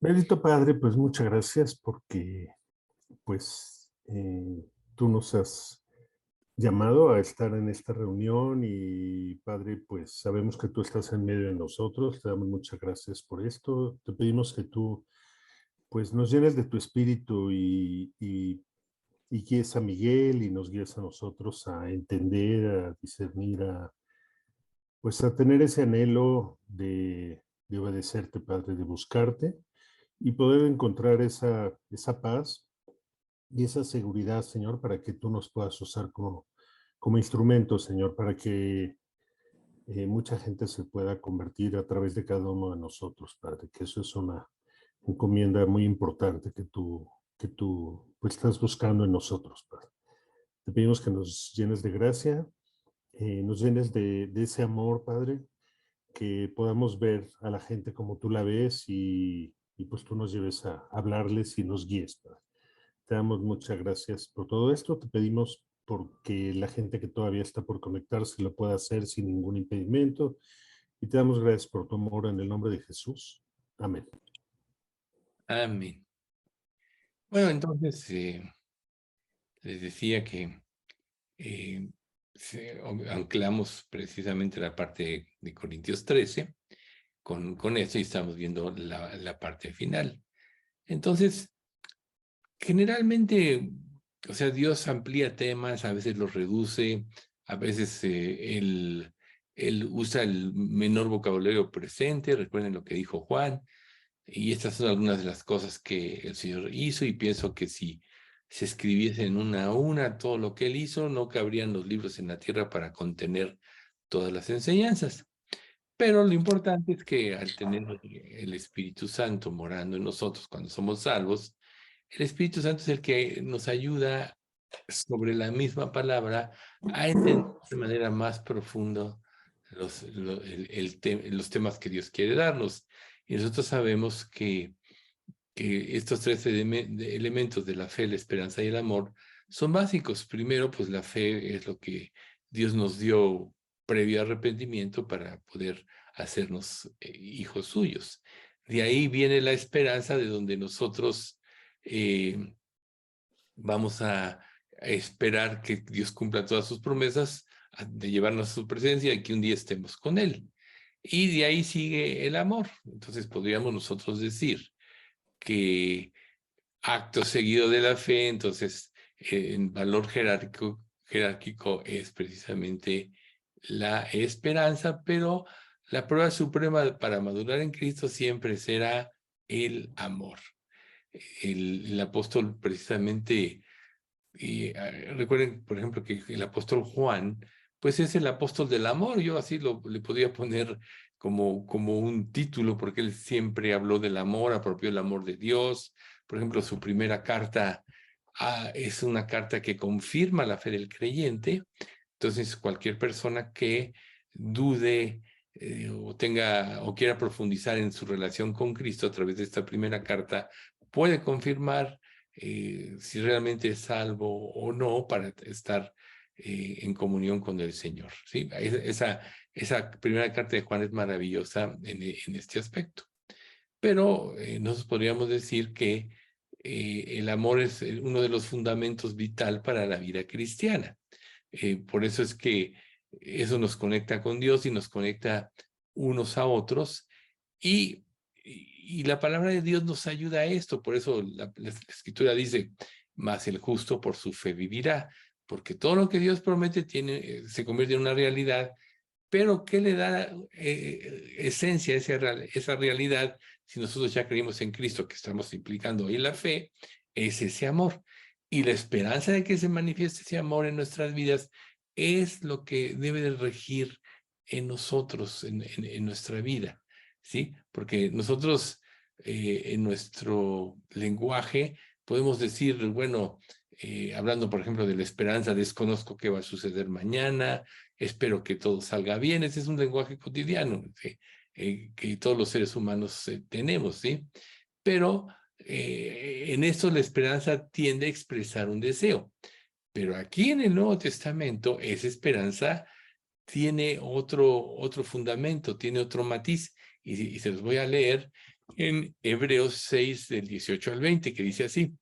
Bendito Padre, pues muchas gracias porque tú nos has llamado a estar en esta reunión y Padre, pues sabemos que tú estás en medio de nosotros, te damos muchas gracias por esto, te pedimos que tú pues nos llenes de tu espíritu y guíes a Miguel y nos guíes a nosotros a entender, a discernir, pues a tener ese anhelo de obedecerte, Padre, de buscarte y poder encontrar esa paz y esa seguridad, Señor, para que tú nos puedas usar como instrumento, Señor, para que mucha gente se pueda convertir a través de cada uno de nosotros, Padre, que eso es una encomienda muy importante que tú pues, estás buscando en nosotros, Padre. Te pedimos que nos llenes de gracia, nos llenes de ese amor, Padre, que podamos ver a la gente como tú la ves y pues tú nos lleves a hablarles y nos guíes, Padre. Te damos muchas gracias por todo esto. Te pedimos porque la gente que todavía está por conectarse lo pueda hacer sin ningún impedimento. Y te damos gracias por tu amor en el nombre de Jesús. Amén. Amén. Bueno, entonces les decía que anclamos precisamente la parte de Corintios 13 con eso y estamos viendo la parte final. Entonces, generalmente, o sea, Dios amplía temas, a veces los reduce, a veces él usa el menor vocabulario presente. Recuerden lo que dijo Juan. Y estas son algunas de las cosas que el Señor hizo, y pienso que si se escribiesen una a una todo lo que Él hizo, no cabrían los libros en la tierra para contener todas las enseñanzas. Pero lo importante es que al tener el Espíritu Santo morando en nosotros cuando somos salvos, el Espíritu Santo es el que nos ayuda sobre la misma palabra a entender de manera más profunda los temas que Dios quiere darnos. Y nosotros sabemos que estos tres elementos de la fe, la esperanza y el amor son básicos. Primero, pues la fe es lo que Dios nos dio previo arrepentimiento para poder hacernos hijos suyos. De ahí viene la esperanza, de donde nosotros vamos a esperar que Dios cumpla todas sus promesas, de llevarnos a su presencia y que un día estemos con Él. Y de ahí sigue el amor. Entonces podríamos nosotros decir que acto seguido de la fe, entonces en valor jerárquico es precisamente la esperanza, pero la prueba suprema para madurar en Cristo siempre será el amor. El apóstol precisamente, recuerden, por ejemplo, que el apóstol Juan, pues es el apóstol del amor. Yo así le podría poner como un título, porque él siempre habló del amor, apropió el amor de Dios. Por ejemplo, su primera carta es una carta que confirma la fe del creyente. Entonces, cualquier persona que dude o quiera profundizar en su relación con Cristo a través de esta primera carta, puede confirmar si realmente es salvo o no, para estar en comunión con el Señor, ¿sí? Esa primera carta de Juan es maravillosa en este aspecto. Pero nosotros podríamos decir que el amor es uno de los fundamentos vital para la vida cristiana. Por eso es que eso nos conecta con Dios y nos conecta unos a otros, y la palabra de Dios nos ayuda a esto. Por eso la Escritura dice: mas el justo por su fe vivirá, porque todo lo que Dios promete se convierte en una realidad. Pero ¿qué le da esencia a esa realidad? Si nosotros ya creímos en Cristo, que estamos implicando ahí la fe, es ese amor. Y la esperanza de que se manifieste ese amor en nuestras vidas es lo que debe de regir en nosotros, en nuestra vida, ¿sí? Porque nosotros, en nuestro lenguaje, podemos decir, bueno, hablando, por ejemplo, de la esperanza: desconozco qué va a suceder mañana, espero que todo salga bien. Ese es un lenguaje cotidiano que todos los seres humanos tenemos, ¿sí? Pero en esto la esperanza tiende a expresar un deseo. Pero aquí en el Nuevo Testamento, esa esperanza tiene otro fundamento, tiene otro matiz, y se los voy a leer. en Hebreos 6, del 18 al 20, que dice así: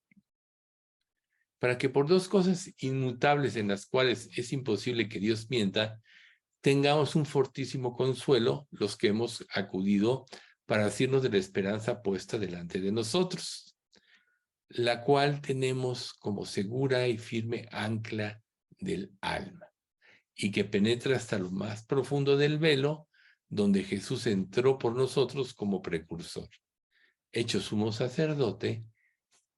para que por dos cosas inmutables en las cuales es imposible que Dios mienta, tengamos un fortísimo consuelo los que hemos acudido para asirnos de la esperanza puesta delante de nosotros, la cual tenemos como segura y firme ancla del alma, y que penetra hasta lo más profundo del velo, donde Jesús entró por nosotros como precursor, hecho sumo sacerdote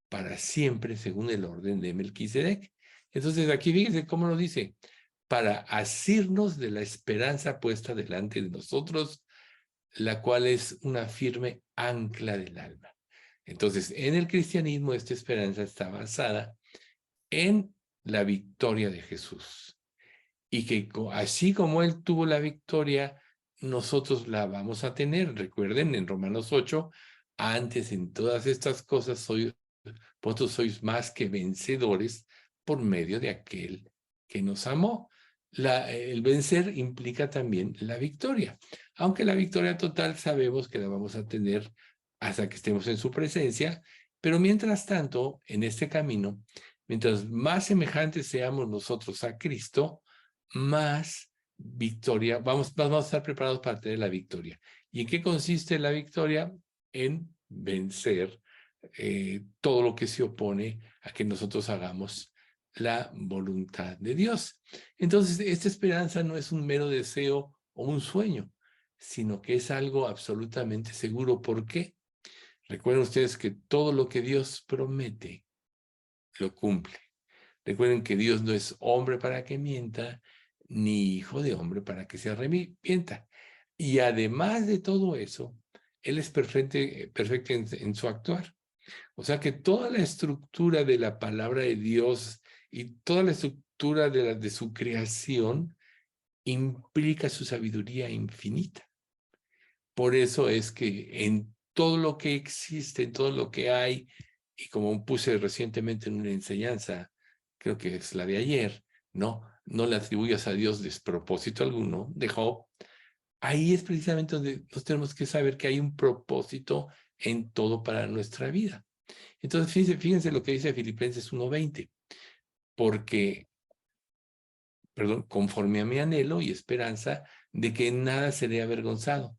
para siempre según el orden de Melquisedec. Entonces aquí fíjense cómo lo dice: para asirnos de la esperanza puesta delante de nosotros, la cual es una firme ancla del alma. Entonces, en el cristianismo esta esperanza está basada en la victoria de Jesús. Y que así como Él tuvo la victoria, nosotros la vamos a tener. Recuerden en Romanos 8, antes en todas estas cosas vosotros sois más que vencedores por medio de aquel que nos amó. El vencer implica también la victoria, aunque la victoria total sabemos que la vamos a tener hasta que estemos en su presencia, pero mientras tanto, en este camino, mientras más semejantes seamos nosotros a Cristo, más victoria, vamos a estar preparados para tener la victoria. ¿Y en qué consiste la victoria? En vencer todo lo que se opone a que nosotros hagamos la voluntad de Dios. Entonces, esta esperanza no es un mero deseo o un sueño, sino que es algo absolutamente seguro. ¿Por qué? Recuerden ustedes que todo lo que Dios promete, lo cumple. Recuerden que Dios no es hombre para que mienta, ni hijo de hombre para que se arrepienta. Y además de todo eso, Él es perfecto en su actuar. O sea que toda la estructura de la palabra de Dios y toda la estructura de su creación implica su sabiduría infinita. Por eso es que en todo lo que existe, en todo lo que hay, y como puse recientemente en una enseñanza, creo que es la de ayer, no le atribuyas a Dios despropósito alguno, de Job. Ahí es precisamente donde nos tenemos que saber que hay un propósito en todo para nuestra vida. Entonces, fíjense lo que dice Filipenses 1:20, porque, conforme a mi anhelo y esperanza de que en nada seré avergonzado.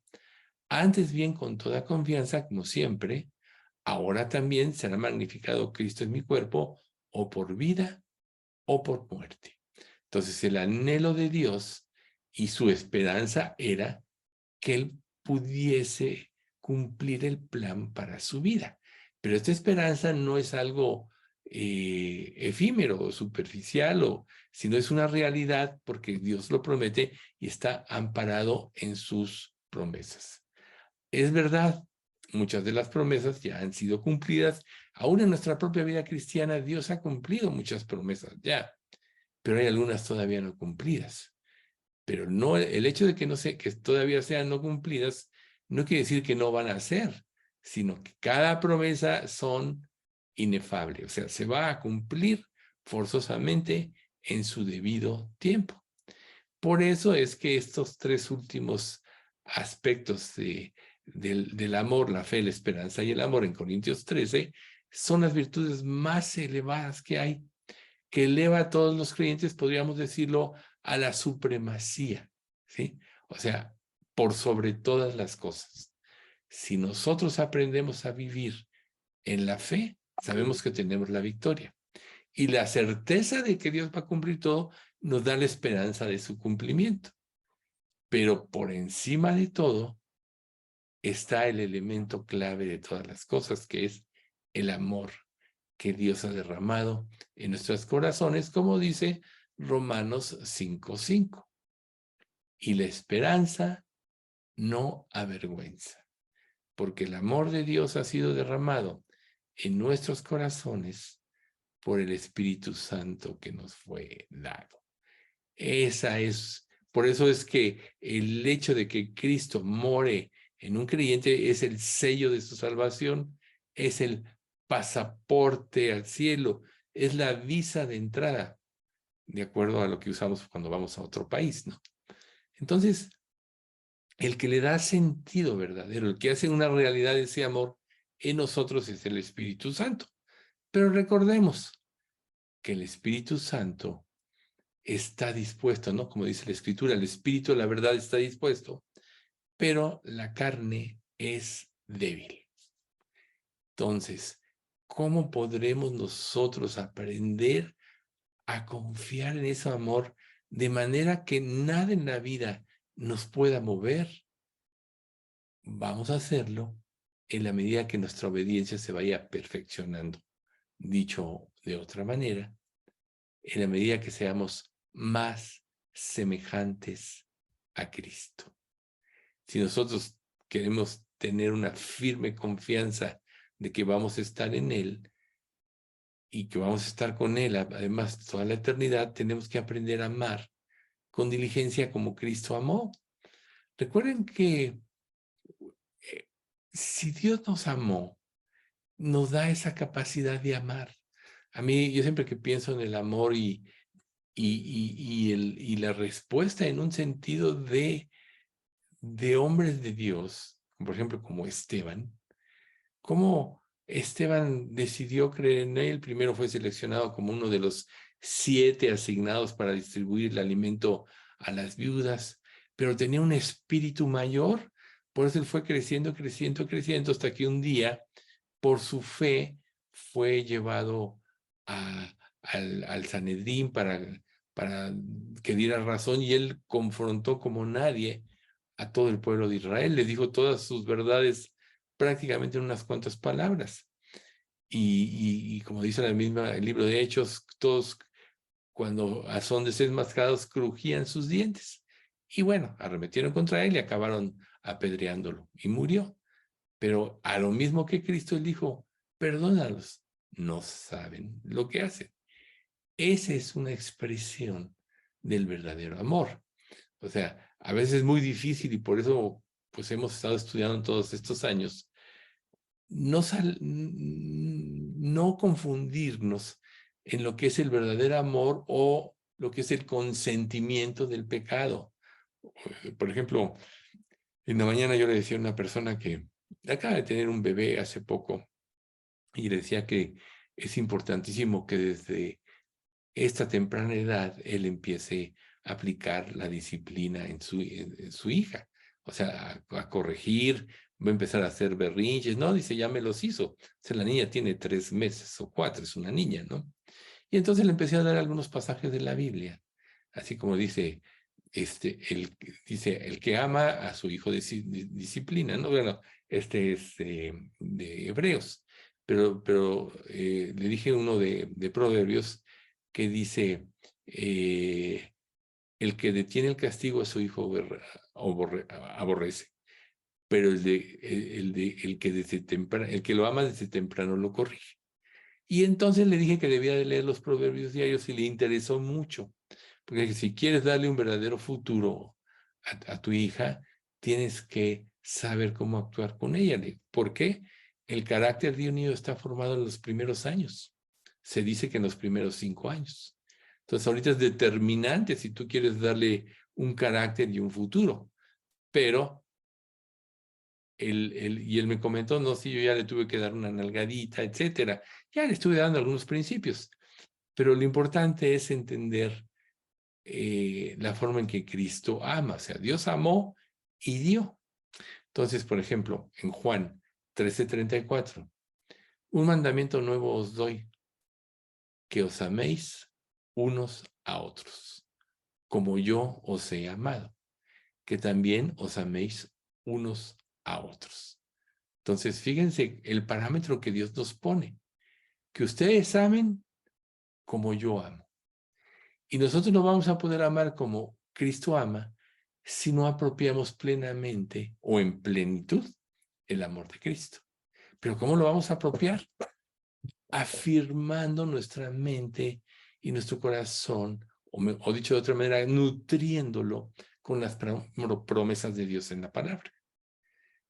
Antes bien, con toda confianza, como siempre, ahora también será magnificado Cristo en mi cuerpo, o por vida o por muerte. Entonces, el anhelo de Dios y su esperanza era que Él pudiese cumplir el plan para su vida. Pero esta esperanza no es algo efímero o superficial, sino es una realidad porque Dios lo promete y está amparado en sus promesas. Es verdad, muchas de las promesas ya han sido cumplidas. Aún en nuestra propia vida cristiana, Dios ha cumplido muchas promesas ya, pero hay algunas todavía no cumplidas. Pero no, el hecho de que todavía sean no cumplidas no quiere decir que no van a ser, sino que cada promesa son inefables, o sea, se va a cumplir forzosamente en su debido tiempo. Por eso es que estos tres últimos aspectos del amor, la fe, la esperanza y el amor en Corintios 13 son las virtudes más elevadas que hay, que eleva a todos los creyentes, podríamos decirlo, a la supremacía, ¿sí? O sea, por sobre todas las cosas. Si nosotros aprendemos a vivir en la fe, sabemos que tenemos la victoria. Y la certeza de que Dios va a cumplir todo nos da la esperanza de su cumplimiento. Pero por encima de todo está el elemento clave de todas las cosas, que es el amor que Dios ha derramado en nuestros corazones, como dice Romanos 5:5. Y la esperanza no avergüenza, porque el amor de Dios ha sido derramado en nuestros corazones por el Espíritu Santo que nos fue dado. Por eso es que el hecho de que Cristo more en un creyente es el sello de su salvación, es el pasaporte al cielo, es la visa de entrada, de acuerdo a lo que usamos cuando vamos a otro país, ¿no? Entonces, el que le da sentido verdadero, el que hace una realidad de ese amor en nosotros es el Espíritu Santo. Pero recordemos que el Espíritu Santo está dispuesto, ¿no? Como dice la Escritura, el Espíritu, la verdad, está dispuesto, pero la carne es débil. Entonces, ¿cómo podremos nosotros aprender a confiar en ese amor de manera que nada en la vida nos pueda mover? Vamos a hacerlo en la medida que nuestra obediencia se vaya perfeccionando. Dicho de otra manera, en la medida que seamos más semejantes a Cristo. Si nosotros queremos tener una firme confianza de que vamos a estar en Él y que vamos a estar con Él, además toda la eternidad, tenemos que aprender a amar con diligencia como Cristo amó. Recuerden que si Dios nos amó, nos da esa capacidad de amar. A mí, yo siempre que pienso en el amor y la respuesta en un sentido de hombres de Dios, por ejemplo, como Esteban, cómo Esteban decidió creer en él. Primero fue seleccionado como uno de los 7 asignados para distribuir el alimento a las viudas, pero tenía un espíritu mayor, por eso él fue creciendo, creciendo, creciendo, hasta que un día, por su fe, fue llevado al Sanedrín para que diera razón, y él confrontó como nadie a todo el pueblo de Israel, le dijo todas sus verdades prácticamente en unas cuantas palabras. Y como dice el libro de Hechos, todos cuando a son desenmascarados crujían sus dientes. Y bueno, arremetieron contra él y acabaron apedreándolo y murió. Pero a lo mismo que Cristo, él dijo, perdónalos, no saben lo que hacen. Esa es una expresión del verdadero amor. O sea, a veces es muy difícil, y por eso pues hemos estado estudiando todos estos años, no confundirnos en lo que es el verdadero amor o lo que es el consentimiento del pecado. Por ejemplo, en la mañana yo le decía a una persona que acaba de tener un bebé hace poco, y le decía que es importantísimo que desde esta temprana edad él empiece a aplicar la disciplina en su hija. O sea, a corregir, va a empezar a hacer berrinches. No, dice, ya me los hizo. O sea, la niña tiene 3 meses o 4, es una niña, ¿no? Y entonces le empecé a dar algunos pasajes de la Biblia, así como dice, el que ama a su hijo disciplina, ¿no? Bueno, este es de Hebreos, pero le dije uno de Proverbios que dice, el que detiene el castigo a su hijo aborrece, pero el que lo ama desde temprano lo corrige. Y entonces le dije que debía de leer los proverbios diarios, y le interesó mucho, porque si quieres darle un verdadero futuro a tu hija, tienes que saber cómo actuar con ella. ¿Por qué? El carácter de un niño está formado en los primeros años. Se dice que en los primeros 5 años. Entonces ahorita es determinante si tú quieres darle un carácter y un futuro. Pero y él me comentó, no, sí, yo ya le tuve que dar una nalgadita, etcétera. Ya le estuve dando algunos principios, pero lo importante es entender la forma en que Cristo ama. O sea, Dios amó y dio. Entonces, por ejemplo, en Juan 13:34, un mandamiento nuevo os doy, que os améis unos a otros, como yo os he amado, que también os améis unos a otros. Entonces, fíjense el parámetro que Dios nos pone, que ustedes amen como yo amo. Y nosotros no vamos a poder amar como Cristo ama si no apropiamos plenamente o en plenitud el amor de Cristo. Pero ¿cómo lo vamos a apropiar? Afirmando nuestra mente y nuestro corazón, o dicho de otra manera, nutriéndolo con las promesas de Dios en la palabra.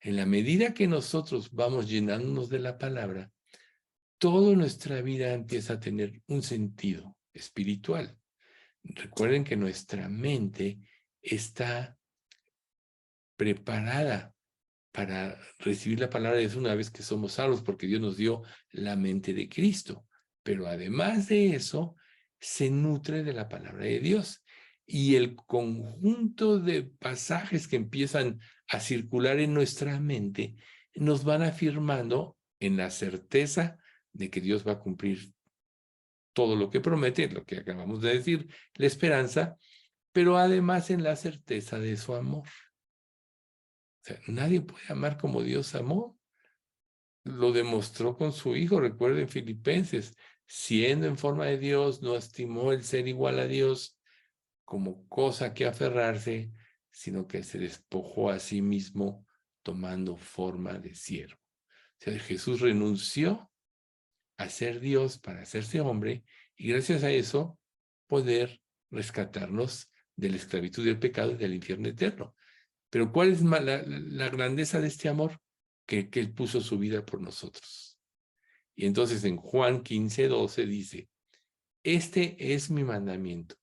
En la medida que nosotros vamos llenándonos de la palabra, toda nuestra vida empieza a tener un sentido espiritual. Recuerden que nuestra mente está preparada para recibir la palabra de Dios una vez que somos salvos, porque Dios nos dio la mente de Cristo. Pero además de eso, se nutre de la palabra de Dios. Y el conjunto de pasajes que empiezan a circular en nuestra mente nos van afirmando en la certeza de que Dios va a cumplir todo lo que promete, lo que acabamos de decir, la esperanza, pero además en la certeza de su amor. O sea, nadie puede amar como Dios amó. Lo demostró con su Hijo, recuerden Filipenses, siendo en forma de Dios, no estimó el ser igual a Dios como cosa que aferrarse, sino que se despojó a sí mismo tomando forma de siervo. O sea, Jesús renunció a ser Dios para hacerse hombre y gracias a eso poder rescatarnos de la esclavitud del pecado y del infierno eterno. Pero ¿cuál es la grandeza de este amor? Que Él puso su vida por nosotros. Y entonces en Juan 15:12 dice, este es mi mandamiento,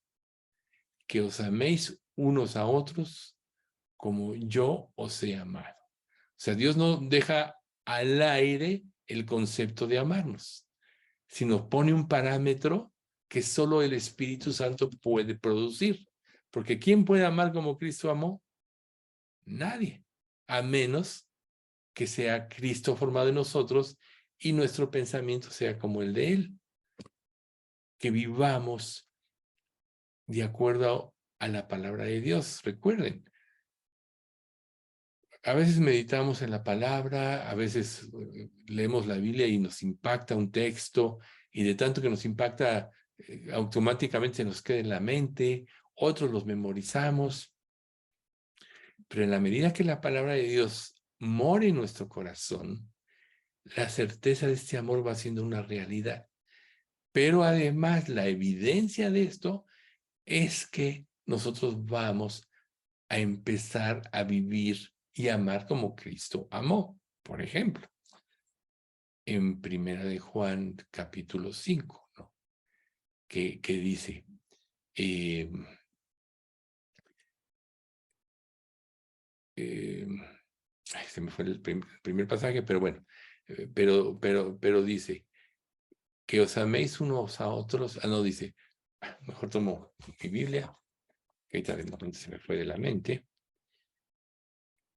que os améis unos a otros como yo os he amado. O sea, Dios no deja al aire el concepto de amarnos, sino pone un parámetro que solo el Espíritu Santo puede producir. Porque ¿quién puede amar como Cristo amó? Nadie, a menos que sea Cristo formado en nosotros y nuestro pensamiento sea como el de Él. Que vivamos de acuerdo a la palabra de Dios. Recuerden, a veces meditamos en la palabra, a veces leemos la Biblia y nos impacta un texto, y de tanto que nos impacta, automáticamente se nos queda en la mente, otros los memorizamos, pero en la medida que la palabra de Dios mora en nuestro corazón, la certeza de este amor va siendo una realidad. Pero además la evidencia de esto es que nosotros vamos a empezar a vivir y amar como Cristo amó. Por ejemplo, en Primera de Juan, capítulo 5, ¿no? que dice, se me fue el primer pasaje, pero bueno, pero dice, que os améis unos a otros, no dice, mejor tomo mi Biblia, que ahorita de repente se me fue de la mente,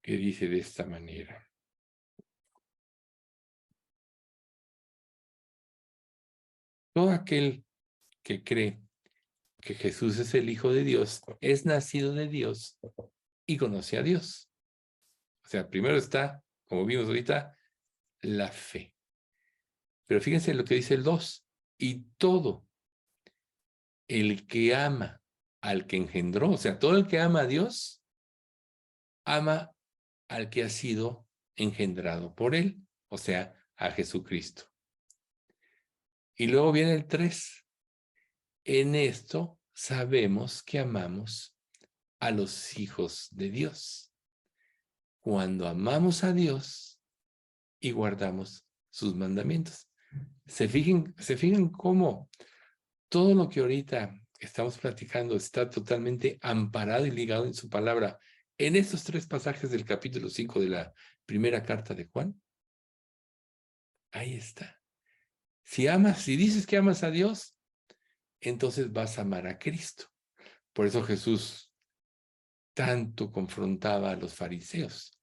que dice de esta manera. Todo aquel que cree que Jesús es el Hijo de Dios, es nacido de Dios y conoce a Dios. O sea, primero está, como vimos ahorita, la fe. Pero fíjense lo que dice el 2. Y todo el que ama al que engendró, o sea, todo el que ama a Dios, ama al que ha sido engendrado por él, o sea, a Jesucristo. Y luego viene el 3. En esto sabemos que amamos a los hijos de Dios, cuando amamos a Dios y guardamos sus mandamientos. Se fijan cómo todo lo que ahorita estamos platicando está totalmente amparado y ligado en su palabra en estos 3 pasajes del capítulo 5 de la primera carta de Juan. Ahí está. Si dices que amas a Dios, entonces vas a amar a Cristo. Por eso Jesús tanto confrontaba a los fariseos.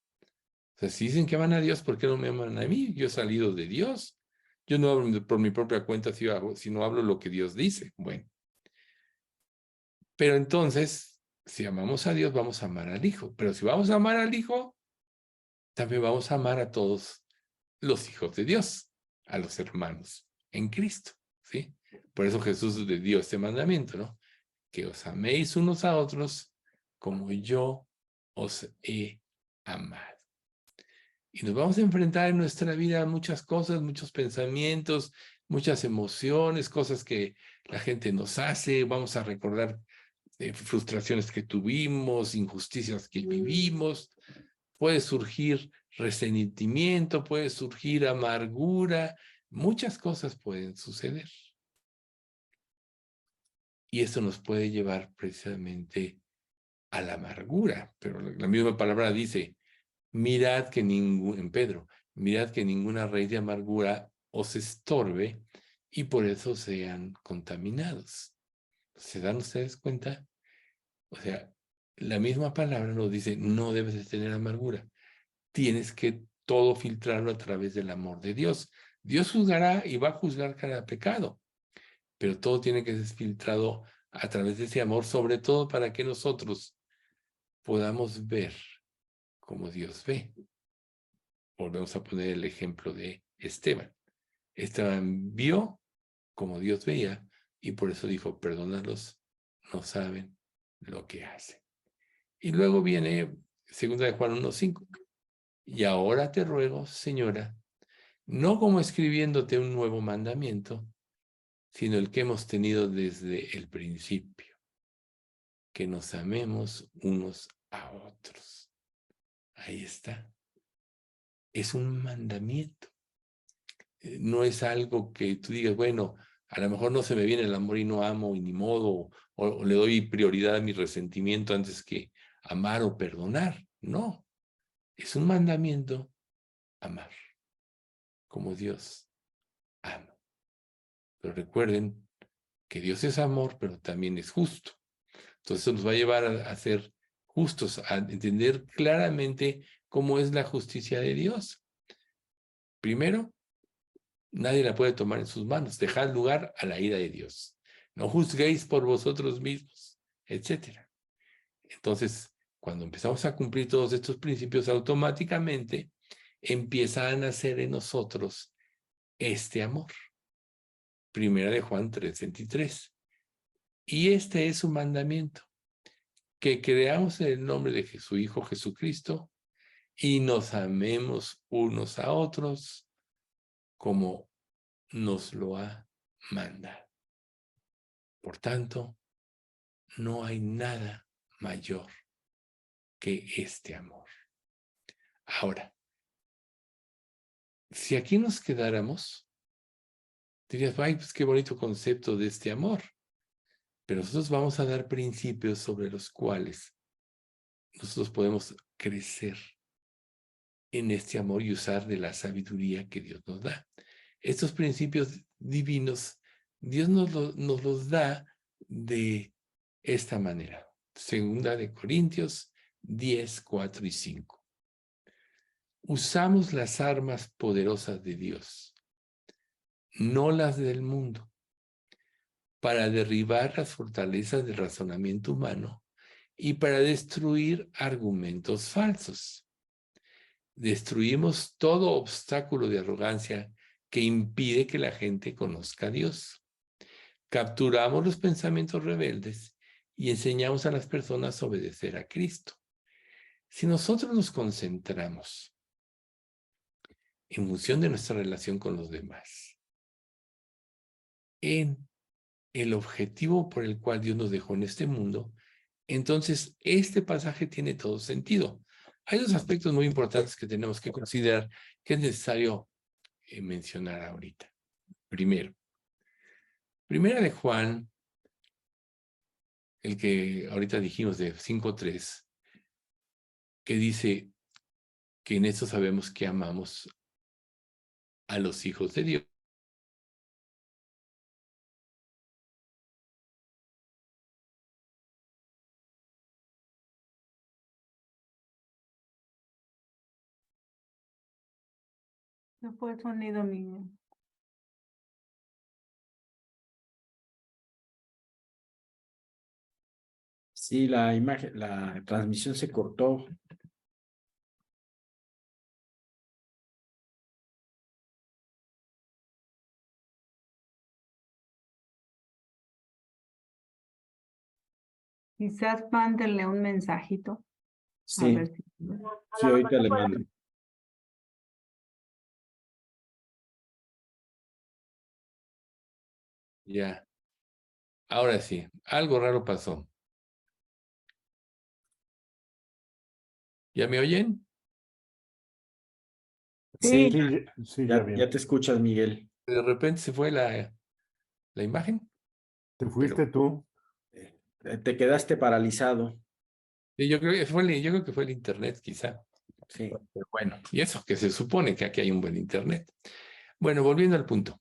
O sea, si dicen que aman a Dios, ¿por qué no me aman a mí? Yo he salido de Dios. Yo no hablo por mi propia cuenta, sino hablo lo que Dios dice. Bueno, pero entonces, si amamos a Dios, vamos a amar al Hijo. Pero si vamos a amar al Hijo, también vamos a amar a todos los hijos de Dios, a los hermanos en Cristo, ¿sí? Por eso Jesús le dio este mandamiento, ¿no? Que os améis unos a otros como yo os he amado. Y nos vamos a enfrentar en nuestra vida a muchas cosas, muchos pensamientos, muchas emociones, cosas que la gente nos hace. Vamos a recordar frustraciones que tuvimos, injusticias que vivimos. Puede surgir resentimiento, puede surgir amargura. Muchas cosas pueden suceder. Y eso nos puede llevar precisamente a la amargura. Pero la misma palabra dice, mirad que en Pedro, mirad que ninguna raíz de amargura os estorbe y por eso sean contaminados. ¿Se dan ustedes cuenta? O sea, la misma palabra nos dice, no debes de tener amargura. Tienes que todo filtrarlo a través del amor de Dios. Dios juzgará y va a juzgar cada pecado, pero todo tiene que ser filtrado a través de ese amor, sobre todo para que nosotros podamos ver como Dios ve. Volvemos a poner el ejemplo de Esteban. Esteban vio como Dios veía y por eso dijo, perdónalos, no saben lo que hacen. Y luego viene 2 de Juan 1:5. Y ahora te ruego, Señora, no como escribiéndote un nuevo mandamiento, sino el que hemos tenido desde el principio, que nos amemos unos a otros. Ahí está. Es un mandamiento. No es algo que tú digas, bueno, a lo mejor no se me viene el amor y no amo y ni modo, o le doy prioridad a mi resentimiento antes que amar o perdonar. No, es un mandamiento amar, como Dios ama. Pero recuerden que Dios es amor, pero también es justo. Entonces eso nos va a llevar a ser justos, a entender claramente cómo es la justicia de Dios. Primero, nadie la puede tomar en sus manos. Dejad lugar a la ira de Dios. No juzguéis por vosotros mismos, etc. Entonces, cuando empezamos a cumplir todos estos principios, automáticamente empieza a nacer en nosotros este amor. 1 de Juan 3:23. Y este es su mandamiento, que creamos en el nombre de su Hijo Jesucristo y nos amemos unos a otros como nos lo ha mandado. Por tanto, no hay nada mayor que este amor. Ahora, si aquí nos quedáramos, dirías, ay, pues qué bonito concepto de este amor. Pero nosotros vamos a dar principios sobre los cuales nosotros podemos crecer en este amor y usar de la sabiduría que Dios nos da. Estos principios divinos, Dios nos los da de esta manera. 2 de Corintios 10, 4 y 5. Usamos las armas poderosas de Dios, no las del mundo, para derribar las fortalezas del razonamiento humano y para destruir argumentos falsos. Destruimos todo obstáculo de arrogancia que impide que la gente conozca a Dios. Capturamos los pensamientos rebeldes y enseñamos a las personas a obedecer a Cristo. Si nosotros nos concentramos en función de nuestra relación con los demás, en el objetivo por el cual Dios nos dejó en este mundo, entonces este pasaje tiene todo sentido. Hay dos aspectos muy importantes que tenemos que considerar que es necesario mencionar ahorita. Primero, 1 de Juan, el que ahorita dijimos de 5:3, que dice que en esto sabemos que amamos a los hijos de Dios. No fue el sonido, Miguel. Sí, la imagen, la transmisión se cortó. Quizás mándenle un mensajito. A Sí, ver si... sí, ahorita le mando. Ya. Ahora sí, algo raro pasó. ¿Ya me oyen? Sí, Sí, ya ya bien. te escuchas, Miguel. De repente se fue la imagen. ¿Te fuiste tú? Te quedaste paralizado. Sí, yo creo que fue el internet, quizá. Sí. Pero bueno, y eso, que se supone que aquí hay un buen internet. Bueno, volviendo al punto.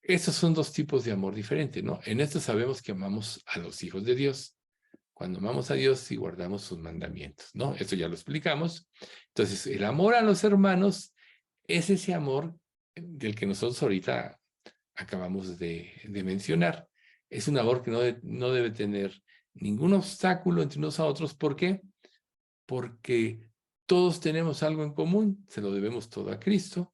Estos son dos tipos de amor diferentes, ¿no? En esto sabemos que amamos a los hijos de Dios. Cuando amamos a Dios y guardamos sus mandamientos, ¿no? Esto ya lo explicamos. Entonces, el amor a los hermanos es ese amor del que nosotros ahorita acabamos de mencionar. Es un amor que no debe tener ningún obstáculo entre unos a otros. ¿Por qué? Porque todos tenemos algo en común, se lo debemos todo a Cristo.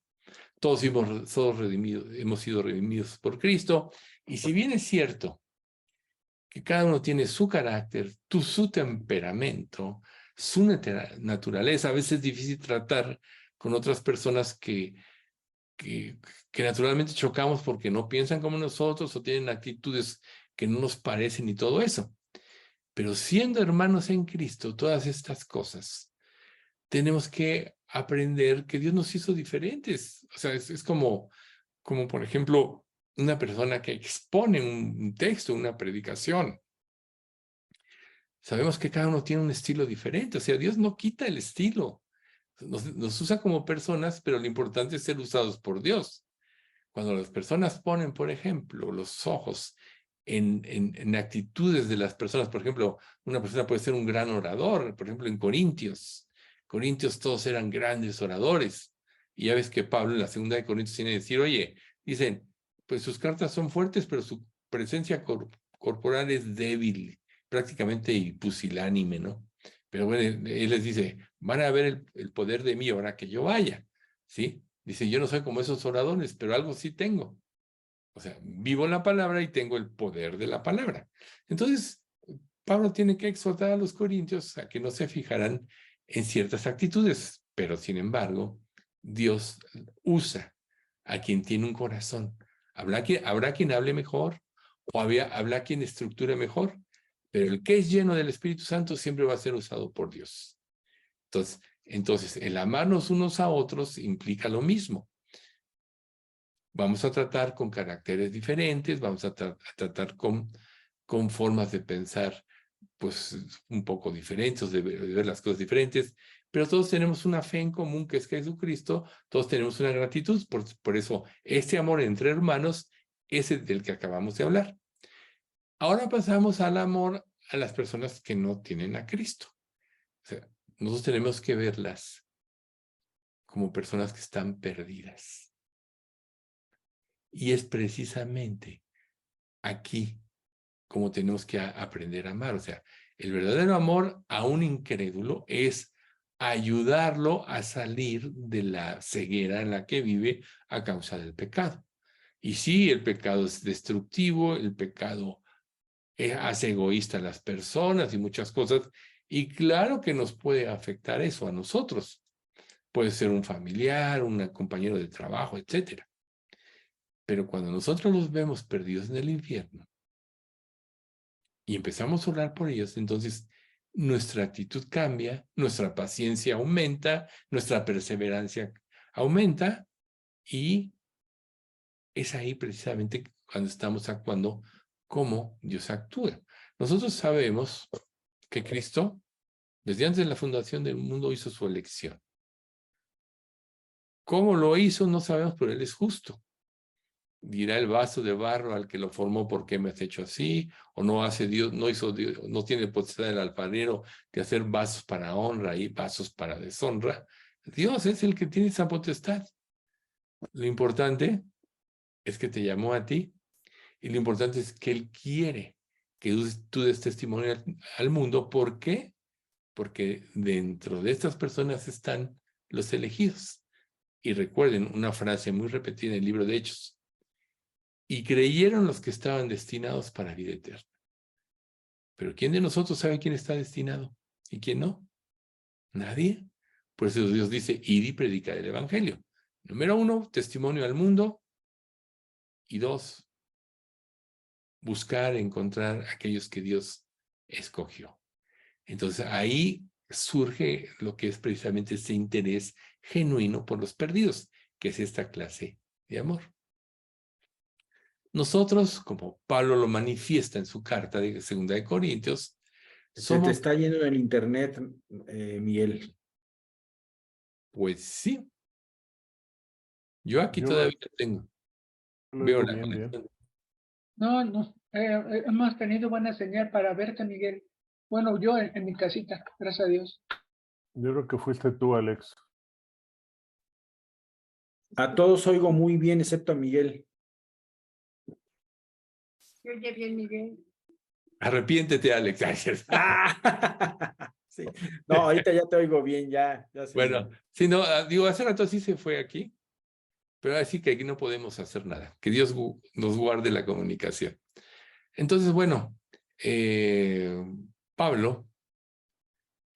Todos hemos sido redimidos por Cristo. Y si bien es cierto que cada uno tiene su carácter, su temperamento, su naturaleza, a veces es difícil tratar con otras personas que naturalmente chocamos porque no piensan como nosotros o tienen actitudes que no nos parecen y todo eso. Pero siendo hermanos en Cristo, todas estas cosas, tenemos que aprender que Dios nos hizo diferentes. O sea, es como por ejemplo, una persona que expone un texto, una predicación. Sabemos que cada uno tiene un estilo diferente. O sea, Dios no quita el estilo. Nos usa como personas, pero lo importante es ser usados por Dios. Cuando las personas ponen, por ejemplo, los ojos en actitudes de las personas, por ejemplo, una persona puede ser un gran orador, por ejemplo, en Corintios. Corintios todos eran grandes oradores. Y ya ves que Pablo en la segunda de Corintios tiene que decir, oye, dicen, pues sus cartas son fuertes, pero su presencia corporal es débil, prácticamente pusilánime, ¿no? Pero bueno, él les dice, van a ver el poder de mí ahora que yo vaya, ¿sí? Dice, yo no soy como esos oradores, pero algo sí tengo. O sea, vivo la palabra y tengo el poder de la palabra. Entonces, Pablo tiene que exhortar a los corintios a que no se fijaran en ciertas actitudes, pero sin embargo, Dios usa a quien tiene un corazón. Habrá quien hable mejor o habrá quien estructure mejor, pero el que es lleno del Espíritu Santo siempre va a ser usado por Dios. Entonces, el amarnos unos a otros implica lo mismo. Vamos a tratar con caracteres diferentes, vamos a tratar con formas de pensar, pues, un poco diferentes, de ver las cosas diferentes, pero todos tenemos una fe en común que es Jesucristo, todos tenemos una gratitud, por eso este amor entre hermanos es el del que acabamos de hablar. Ahora pasamos al amor a las personas que no tienen a Cristo. O sea, nosotros tenemos que verlas como personas que están perdidas. Y es precisamente aquí como tenemos que aprender a amar. O sea, el verdadero amor a un incrédulo es ayudarlo a salir de la ceguera en la que vive a causa del pecado. Y sí, el pecado es destructivo, el pecado hace egoísta a las personas y muchas cosas, y claro que nos puede afectar eso a nosotros. Puede ser un familiar, un compañero de trabajo, etc. Pero cuando nosotros los vemos perdidos en el infierno y empezamos a orar por ellos, entonces nuestra actitud cambia, nuestra paciencia aumenta, nuestra perseverancia aumenta, y es ahí precisamente cuando estamos actuando como Dios actúa. Nosotros sabemos que Cristo, desde antes de la fundación del mundo, hizo su elección. ¿Cómo lo hizo? No sabemos, pero Él es justo. Dirá el vaso de barro al que lo formó, ¿por qué me has hecho así? O no hace Dios, no tiene potestad el alfarero de hacer vasos para honra y vasos para deshonra. Dios es el que tiene esa potestad. Lo importante es que te llamó a ti, y lo importante es que Él quiere que tú des testimonio al mundo. ¿Por qué? Porque dentro de estas personas están los elegidos. Y recuerden una frase muy repetida en el libro de Hechos: y creyeron los que estaban destinados para vida eterna. Pero ¿quién de nosotros sabe quién está destinado y quién no? Nadie. Por eso Dios dice, id y predicar el evangelio. Número 1, testimonio al mundo. Y 2, buscar, encontrar aquellos que Dios escogió. Entonces ahí surge lo que es precisamente ese interés genuino por los perdidos, que es esta clase de amor. Nosotros, como Pablo lo manifiesta en su carta de 2 de Corintios, Se te está yendo el internet, Miguel. Pues sí. Yo aquí Yo todavía tengo. lo Veo oigo la bien, conexión. No, no, hemos tenido buena señal para verte, Miguel. Bueno, yo en mi casita, gracias a Dios. Yo creo que fuiste tú, Alex. A todos oigo muy bien, excepto a Miguel. Se oye bien, Miguel. Arrepiéntete, Alex. Ay, cierto. Sí. No, ahorita ya te oigo bien, ya se Bueno, sí, no, digo, hace rato sí se fue aquí, pero así que aquí no podemos hacer nada. Que Dios nos guarde la comunicación. Entonces, bueno, Pablo,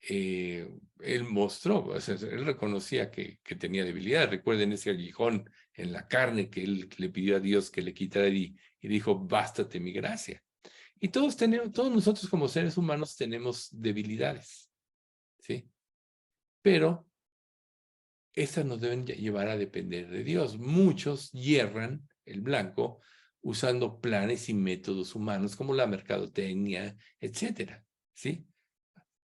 él mostró, o sea, él reconocía que tenía debilidad. Recuerden ese aguijón en la carne que él le pidió a Dios que le quitara y dijo, bástate mi gracia. Y todos nosotros como seres humanos tenemos debilidades, ¿sí? Pero estas nos deben llevar a depender de Dios. Muchos hierran el blanco usando planes y métodos humanos como la mercadotecnia, etcétera, ¿sí?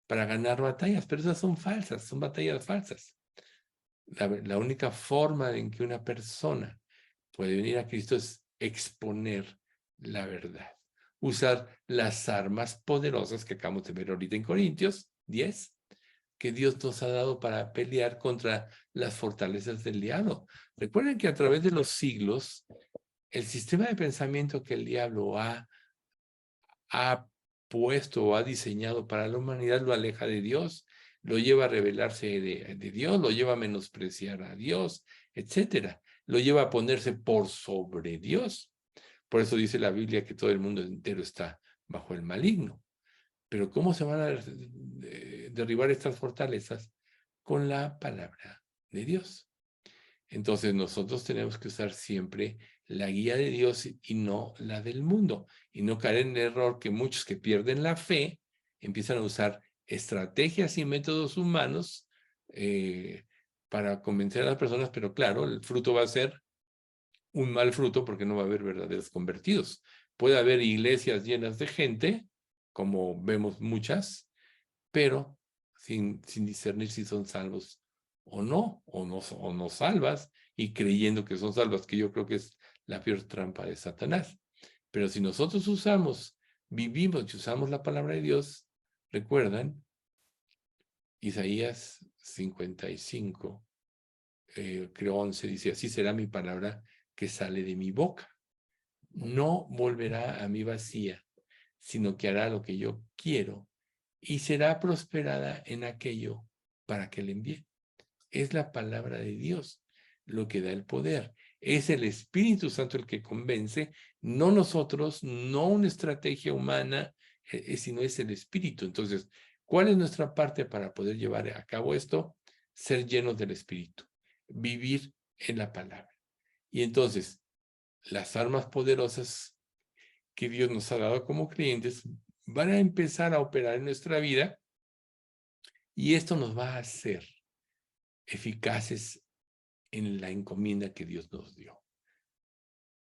Para ganar batallas, pero esas son falsas, son batallas falsas. La única forma en que una persona puede venir a Cristo es exponer la verdad. Usar las armas poderosas que acabamos de ver ahorita en Corintios 10, que Dios nos ha dado para pelear contra las fortalezas del diablo. Recuerden que a través de los siglos, el sistema de pensamiento que el diablo ha puesto o ha diseñado para la humanidad lo aleja de Dios, lo lleva a rebelarse de Dios, lo lleva a menospreciar a Dios, etcétera. Lo lleva a ponerse por sobre Dios. Por eso dice la Biblia que todo el mundo entero está bajo el maligno. Pero ¿cómo se van a derribar estas fortalezas? Con la palabra de Dios. Entonces nosotros tenemos que usar siempre la guía de Dios y no la del mundo. Y no caer en el error que muchos que pierden la fe empiezan a usar estrategias y métodos humanos para convencer a las personas, pero claro, el fruto va a ser un mal fruto porque no va a haber verdaderos convertidos. Puede haber iglesias llenas de gente, como vemos muchas, pero sin discernir si son salvos o no salvas, y creyendo que son salvas, que yo creo que es la peor trampa de Satanás. Pero si nosotros vivimos y usamos la palabra de Dios, recuerdan, Isaías 55, creo 11, dice, así será mi palabra que sale de mi boca. No volverá a mí vacía, sino que hará lo que yo quiero y será prosperada en aquello para que le envíe. Es la palabra de Dios lo que da el poder. Es el Espíritu Santo el que convence, no nosotros, no una estrategia humana, sino es el Espíritu. Entonces, ¿cuál es nuestra parte para poder llevar a cabo esto? Ser llenos del Espíritu, vivir en la palabra. Y entonces, las armas poderosas que Dios nos ha dado como creyentes van a empezar a operar en nuestra vida y esto nos va a hacer eficaces en la encomienda que Dios nos dio.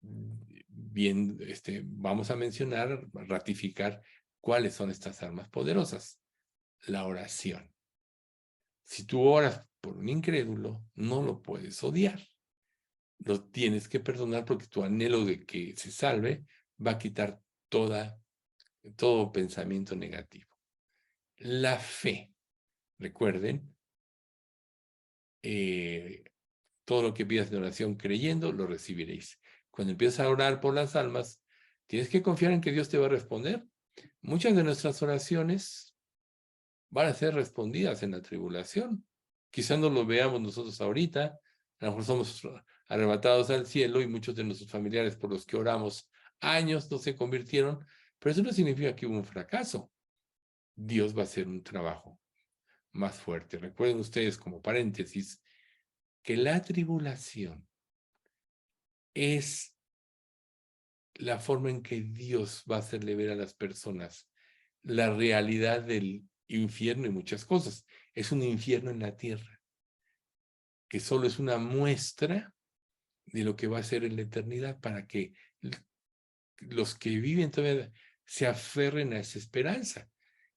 Bien, vamos a mencionar, ratificar cuáles son estas armas poderosas. La oración. Si tú oras por un incrédulo, no lo puedes odiar. Lo tienes que perdonar porque tu anhelo de que se salve va a quitar todo pensamiento negativo. La fe. Recuerden, todo lo que pidas en oración creyendo, lo recibiréis. Cuando empiezas a orar por las almas, tienes que confiar en que Dios te va a responder. Muchas de nuestras oraciones van a ser respondidas en la tribulación. Quizás no lo veamos nosotros ahorita, a lo mejor somos arrebatados al cielo y muchos de nuestros familiares por los que oramos años no se convirtieron, pero eso no significa que hubo un fracaso. Dios va a hacer un trabajo más fuerte. Recuerden ustedes, como paréntesis, que la tribulación es la forma en que Dios va a hacerle ver a las personas la realidad del infierno y muchas cosas. Es un infierno en la tierra, que solo es una muestra de lo que va a ser en la eternidad para que los que viven todavía se aferren a esa esperanza.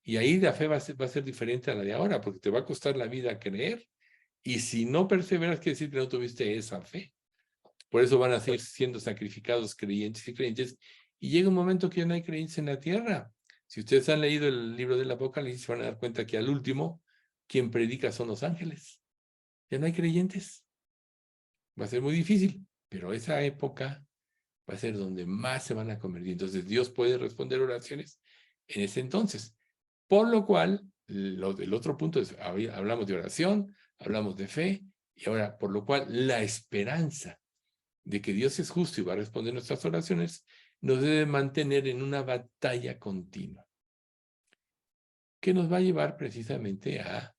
Y ahí la fe va a ser diferente a la de ahora, porque te va a costar la vida creer Y si no perseveras, quiere decir que no tuviste esa fe. Por eso van a seguir siendo sacrificados creyentes y creyentes. Y llega un momento que ya no hay creyentes en la tierra. Si ustedes han leído el libro del Apocalipsis, van a dar cuenta que al último, quien predica son los ángeles. Ya no hay creyentes. Va a ser muy difícil, pero esa época va a ser donde más se van a convertir. Entonces Dios puede responder oraciones en ese entonces. Por lo cual, el otro punto es, hablamos de oración, hablamos de fe, y ahora, por lo cual, la esperanza de que Dios es justo y va a responder nuestras oraciones, nos debe mantener en una batalla continua, que nos va a llevar precisamente a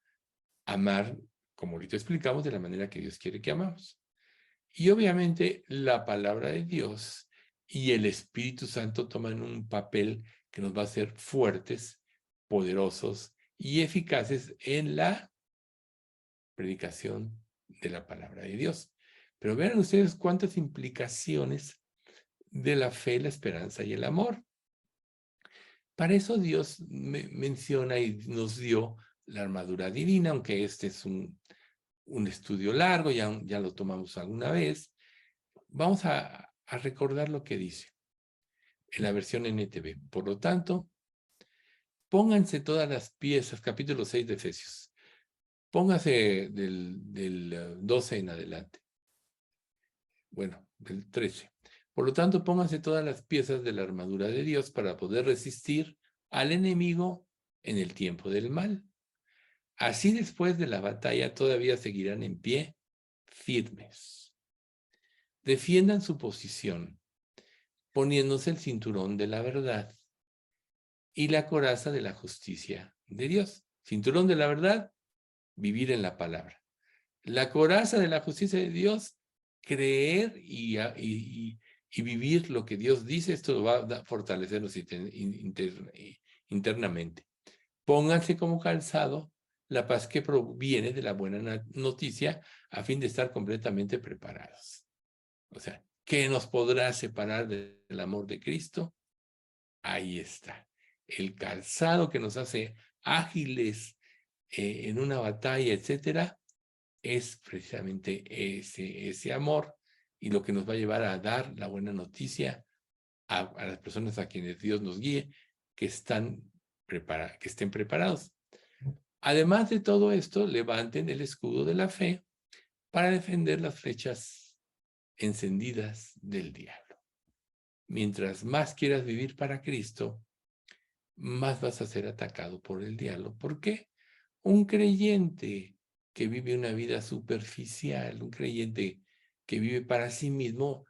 amar, como ahorita explicamos, de la manera que Dios quiere que amamos. Y obviamente la palabra de Dios y el Espíritu Santo toman un papel que nos va a hacer fuertes, poderosos y eficaces en la predicación de la palabra de Dios. Pero vean ustedes cuántas implicaciones de la fe, la esperanza y el amor. Para eso Dios menciona y nos dio la armadura divina, aunque este es un estudio largo, ya lo tomamos alguna vez. Vamos a recordar lo que dice en la versión NTV. Por lo tanto, pónganse todas las piezas, capítulo 6 de Efesios. Póngase del 12 en adelante. Bueno, del 13. Por lo tanto, pónganse todas las piezas de la armadura de Dios para poder resistir al enemigo en el tiempo del mal. Así después de la batalla todavía seguirán en pie firmes. Defiendan su posición, poniéndose el cinturón de la verdad y la coraza de la justicia de Dios. Cinturón de la verdad, vivir en la palabra. La coraza de la justicia de Dios, creer y vivir lo que Dios dice. Esto va a fortalecernos internamente. Pónganse como calzado la paz que proviene de la buena noticia a fin de estar completamente preparados. O sea, ¿qué nos podrá separar del amor de Cristo? Ahí está. El calzado que nos hace ágiles en una batalla, etcétera, es precisamente ese amor y lo que nos va a llevar a dar la buena noticia a las personas a quienes Dios nos guíe, que estén preparados. Además de todo esto, levanten el escudo de la fe para defender las flechas encendidas del diablo. Mientras más quieras vivir para Cristo, más vas a ser atacado por el diablo. ¿Por qué? Un creyente que vive una vida superficial, un creyente que vive para sí mismo,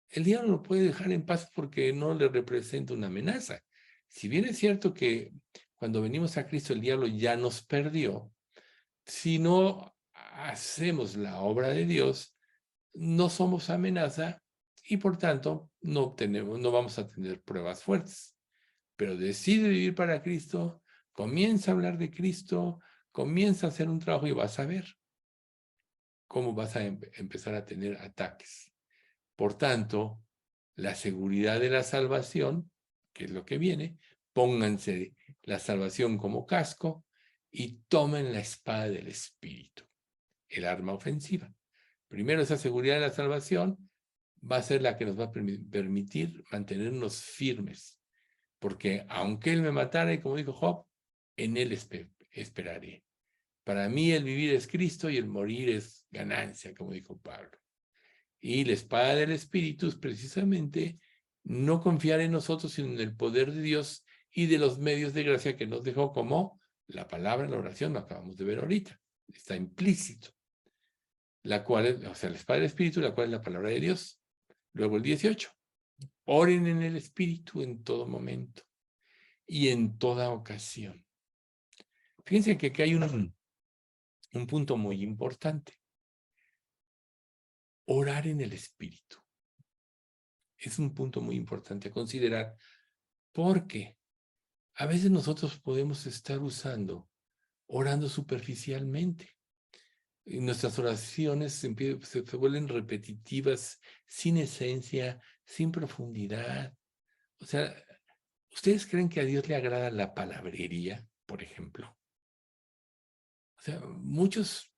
el diablo lo puede dejar en paz porque no le representa una amenaza. Si bien es cierto que cuando venimos a Cristo el diablo ya nos perdió, si no hacemos la obra de Dios, no somos amenaza y por tanto no vamos a tener pruebas fuertes. Pero decide vivir para Cristo, comienza a hablar de Cristo, comienza a hacer un trabajo y vas a ver cómo vas a empezar a tener ataques. Por tanto, la seguridad de la salvación, que es lo que viene, pónganse la salvación como casco y tomen la espada del Espíritu, el arma ofensiva. Primero, esa seguridad de la salvación va a ser la que nos va a permitir mantenernos firmes, porque aunque Él me matara, y como dijo Job, en Él esperaré. Para mí el vivir es Cristo y el morir es ganancia, como dijo Pablo. Y la espada del Espíritu es precisamente no confiar en nosotros, sino en el poder de Dios y de los medios de gracia que nos dejó, como la palabra, la oración, lo acabamos de ver ahorita. Está implícito. La cual es, o sea, la espada del Espíritu, la cual es la palabra de Dios. Luego el 18. Oren en el Espíritu en todo momento y en toda ocasión. Fíjense que aquí hay un punto muy importante. Orar en el Espíritu. Es un punto muy importante a considerar porque a veces nosotros podemos estar orando superficialmente. Y nuestras oraciones se vuelven repetitivas, sin esencia, sin profundidad. O sea, ¿ustedes creen que a Dios le agrada la palabrería, por ejemplo? O sea, muchos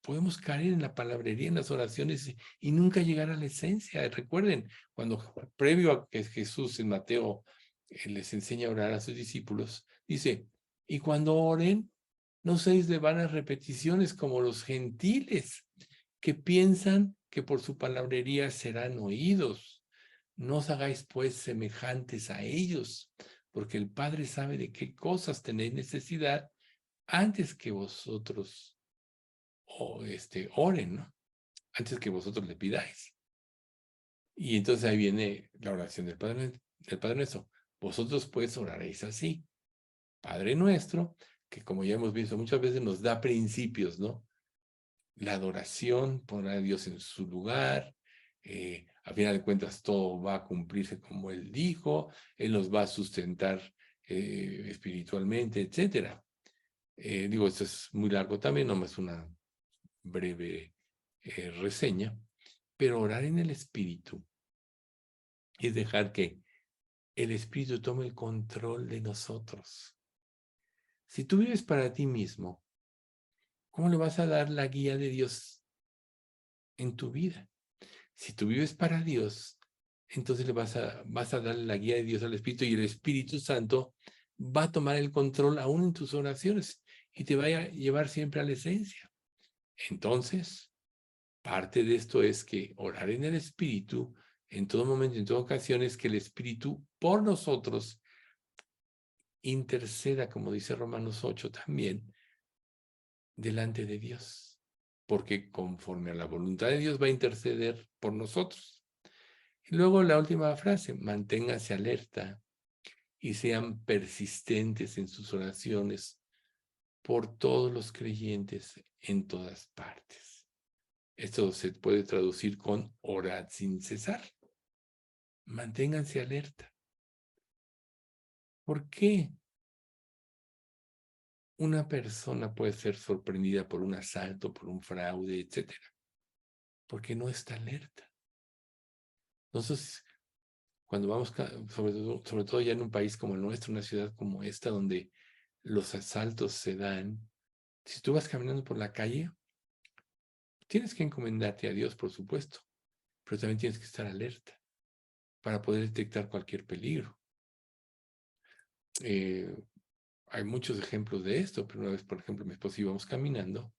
podemos caer en la palabrería, en las oraciones y nunca llegar a la esencia. Recuerden, cuando previo a que Jesús en Mateo les enseña a orar a sus discípulos, dice, y cuando oren, no seáis de vanas repeticiones como los gentiles, que piensan que por su palabrería serán oídos. No os hagáis pues semejantes a ellos, porque el Padre sabe de qué cosas tenéis necesidad antes que vosotros oren, ¿no? Antes que vosotros le pidáis. Y entonces ahí viene la oración del Padre Nuestro. Vosotros pues oraréis así. Padre nuestro, que como ya hemos visto muchas veces nos da principios, ¿no? La adoración, poner a Dios en su lugar, a final de cuentas todo va a cumplirse como Él dijo, Él nos va a sustentar espiritualmente, etc. Digo, esto es muy largo también, nomás una breve reseña, pero orar en el Espíritu es dejar que el Espíritu tome el control de nosotros. Si tú vives para ti mismo, ¿cómo le vas a dar la guía de Dios en tu vida? Si tú vives para Dios, entonces vas a darle la guía de Dios al Espíritu y el Espíritu Santo va a tomar el control aún en tus oraciones y te va a llevar siempre a la esencia. Entonces, parte de esto es que orar en el Espíritu, en todo momento, en toda ocasión, es que el Espíritu por nosotros interceda, como dice Romanos 8 también, delante de Dios. Porque conforme a la voluntad de Dios va a interceder por nosotros. Y luego la última frase, manténgase alerta y sean persistentes en sus oraciones por todos los creyentes en todas partes. Esto se puede traducir con orad sin cesar. Manténganse alerta. ¿Por qué una persona puede ser sorprendida por un asalto, por un fraude, etcétera? Porque no está alerta. Entonces, cuando vamos, sobre todo ya en un país como el nuestro, una ciudad como esta, donde los asaltos se dan, si tú vas caminando por la calle, tienes que encomendarte a Dios, por supuesto, pero también tienes que estar alerta para poder detectar cualquier peligro. Hay muchos ejemplos de esto, pero una vez, por ejemplo, mi esposo íbamos caminando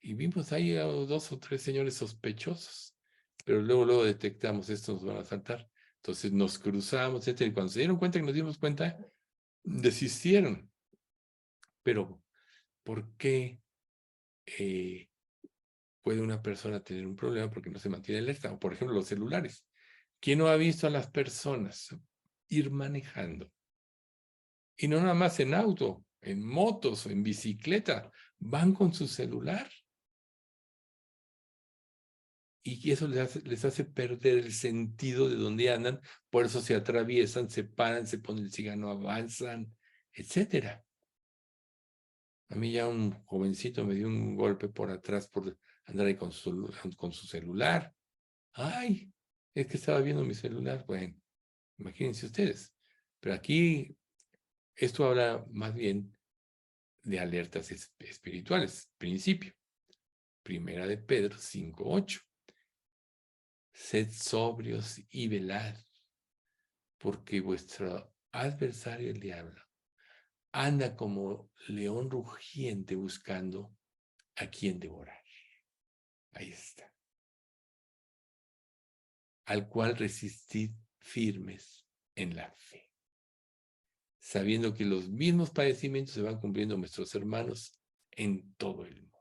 y vimos ahí a 2 o 3 señores sospechosos, pero luego detectamos, estos nos van a asaltar. Entonces nos cruzamos, etc. Y cuando se dieron cuenta que nos dimos cuenta, desistieron. Pero, ¿por qué puede una persona tener un problema porque no se mantiene alerta? O, por ejemplo, los celulares. ¿Quién no ha visto a las personas ir manejando? Y no nada más en auto, en motos o en bicicleta, van con su celular. Y eso les hace perder el sentido de dónde andan, por eso se atraviesan, se paran, se ponen el cigarro, avanzan, etcétera. A mí ya un jovencito me dio un golpe por atrás por andar ahí con su celular. Ay, es que estaba viendo mi celular. Bueno, imagínense ustedes. Pero aquí esto habla más bien de alertas espirituales. Principio. Primera de Pedro 5:8. Sed sobrios y velad, porque vuestro adversario el diablo anda como león rugiente buscando a quien devorar. Ahí está. Al cual resistid firmes en la fe, sabiendo que los mismos padecimientos se van cumpliendo nuestros hermanos en todo el mundo.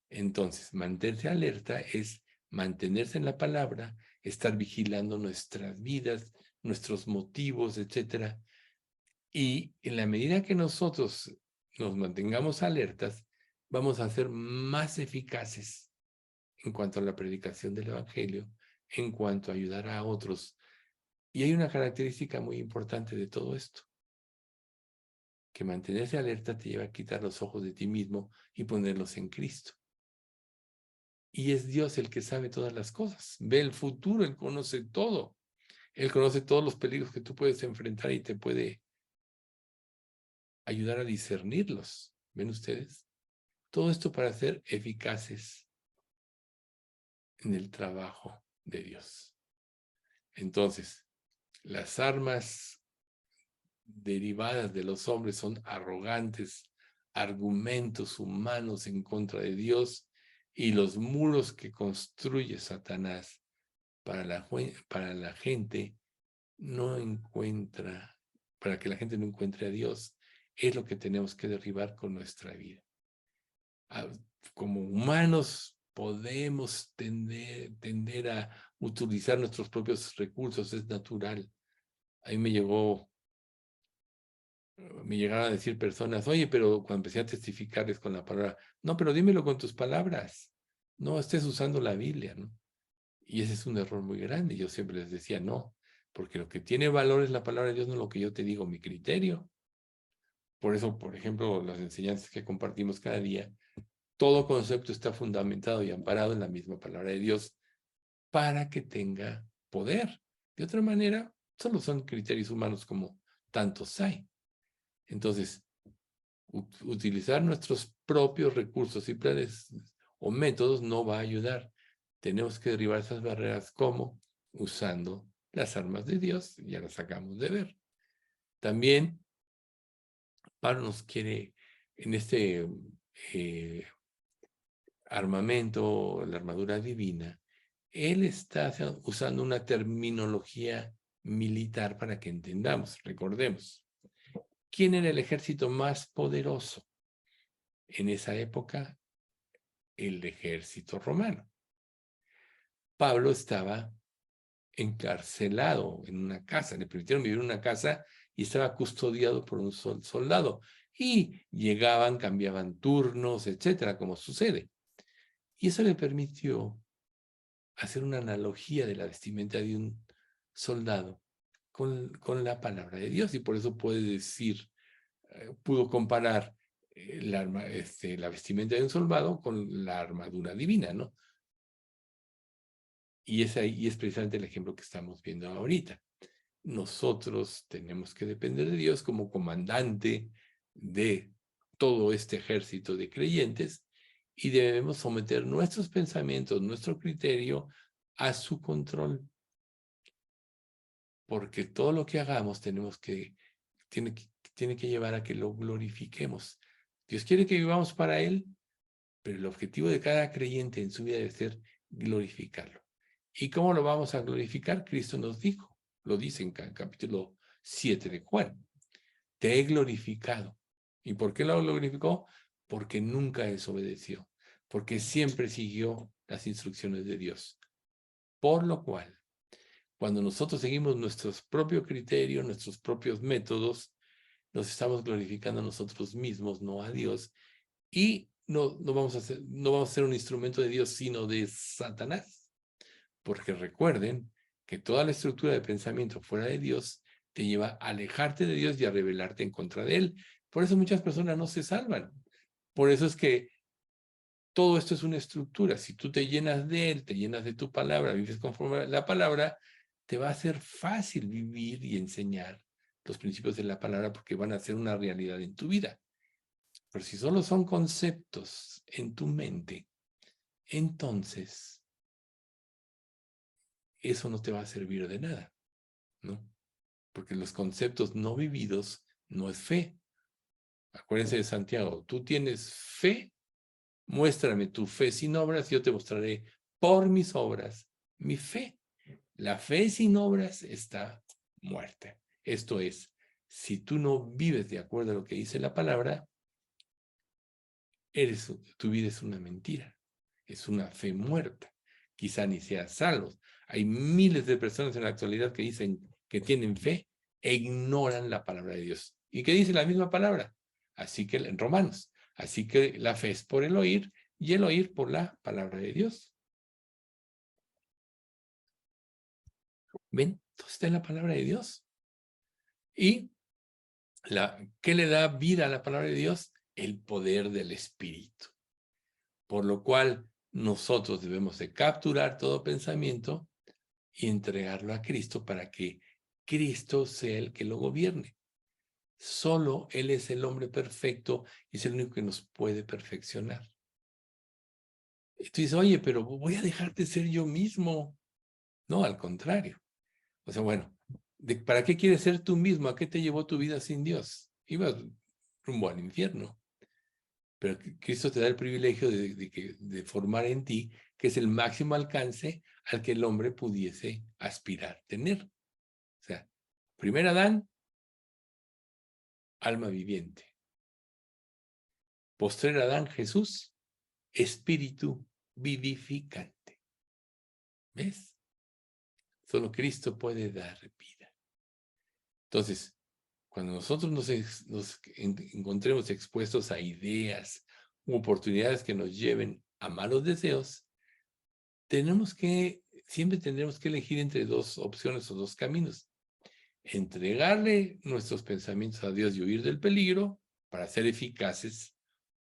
Entonces, mantenerse alerta es mantenerse en la palabra, estar vigilando nuestras vidas, nuestros motivos, etcétera. Y en la medida que nosotros nos mantengamos alertas, vamos a ser más eficaces en cuanto a la predicación del Evangelio, en cuanto a ayudar a otros. Y hay una característica muy importante de todo esto, que mantenerse alerta te lleva a quitar los ojos de ti mismo y ponerlos en Cristo. Y es Dios el que sabe todas las cosas, ve el futuro, Él conoce todo. Él conoce todos los peligros que tú puedes enfrentar y te puede ayudar a discernirlos. ¿Ven ustedes? Todo esto para ser eficaces en el trabajo de Dios. Entonces, las armas derivadas de los hombres son arrogantes argumentos humanos en contra de Dios y los muros que construye Satanás para la gente no encuentra, para que la gente no encuentre a Dios, es lo que tenemos que derribar con nuestra vida. Como humanos podemos tender a utilizar nuestros propios recursos, es natural. A mí me llegaron a decir personas, oye, pero cuando empecé a testificarles con la palabra, no, pero dímelo con tus palabras, no estés usando la Biblia, ¿no? Y ese es un error muy grande. Yo siempre les decía, no, porque lo que tiene valor es la palabra de Dios, no lo que yo te digo, mi criterio. Por eso, por ejemplo, las enseñanzas que compartimos cada día, todo concepto está fundamentado y amparado en la misma palabra de Dios para que tenga poder. De otra manera, solo son criterios humanos como tantos hay. Entonces, utilizar nuestros propios recursos y planes o métodos no va a ayudar. Tenemos que derribar esas barreras como usando las armas de Dios, ya las acabamos de ver. También Pablo nos quiere en este armamento, la armadura divina, él está usando una terminología militar para que entendamos, recordemos. ¿Quién era el ejército más poderoso? En esa época, el ejército romano. Pablo estaba encarcelado en una casa, le permitieron vivir en una casa y estaba custodiado por un soldado. Y llegaban, cambiaban turnos, etcétera, como sucede. Y eso le permitió hacer una analogía de la vestimenta de un soldado con la palabra de Dios. Y por eso puede decir, pudo comparar la vestimenta de un soldado con la armadura divina, ¿no? Y es precisamente el ejemplo que estamos viendo ahorita. Nosotros tenemos que depender de Dios como comandante de todo este ejército de creyentes y debemos someter nuestros pensamientos, nuestro criterio a su control. Porque todo lo que hagamos tiene que llevar a que lo glorifiquemos. Dios quiere que vivamos para Él, pero el objetivo de cada creyente en su vida debe ser glorificarlo. ¿Y cómo lo vamos a glorificar? Cristo nos dijo, lo dice en capítulo 7 de Juan. Te he glorificado. ¿Y por qué lo glorificó? Porque nunca desobedeció, porque siempre siguió las instrucciones de Dios. Por lo cual, cuando nosotros seguimos nuestros propios criterios, nuestros propios métodos, nos estamos glorificando a nosotros mismos, no a Dios, y no vamos a ser un instrumento de Dios, sino de Satanás. Porque recuerden que toda la estructura de pensamiento fuera de Dios te lleva a alejarte de Dios y a rebelarte en contra de Él. Por eso muchas personas no se salvan. Por eso es que todo esto es una estructura. Si tú te llenas de Él, te llenas de tu palabra, vives conforme a la palabra, te va a ser fácil vivir y enseñar los principios de la palabra porque van a ser una realidad en tu vida. Pero si solo son conceptos en tu mente, entonces eso no te va a servir de nada, ¿no? Porque los conceptos no vividos no es fe. Acuérdense de Santiago, tú tienes fe, muéstrame tu fe sin obras, yo te mostraré por mis obras mi fe. La fe sin obras está muerta. Esto es, si tú no vives de acuerdo a lo que dice la palabra, tu vida es una mentira, es una fe muerta. Quizá ni seas salvos. Hay miles de personas en la actualidad que dicen que tienen fe e ignoran la palabra de Dios. ¿Y qué dice la misma palabra? Así que en Romanos, así que la fe es por el oír y el oír por la palabra de Dios. ¿Ven? Todo está en la palabra de Dios. ¿Y qué le da vida a la palabra de Dios? El poder del Espíritu. Por lo cual nosotros debemos de capturar todo pensamiento y entregarlo a Cristo para que Cristo sea el que lo gobierne. Solo Él es el hombre perfecto y es el único que nos puede perfeccionar. Y tú dices, oye, pero voy a dejar de ser yo mismo. No, al contrario. O sea, bueno, ¿para qué quieres ser tú mismo? ¿A qué te llevó tu vida sin Dios? Ibas rumbo al infierno. Pero Cristo te da el privilegio de formar en ti, que es el máximo alcance al que el hombre pudiese aspirar tener. O sea, primer Adán, alma viviente. Postrer Adán, Jesús, espíritu vivificante. ¿Ves? Solo Cristo puede dar vida. Entonces, cuando nosotros nos encontremos expuestos a ideas u oportunidades que nos lleven a malos deseos, siempre tendremos que elegir entre dos opciones o dos caminos. Entregarle nuestros pensamientos a Dios y huir del peligro para ser eficaces,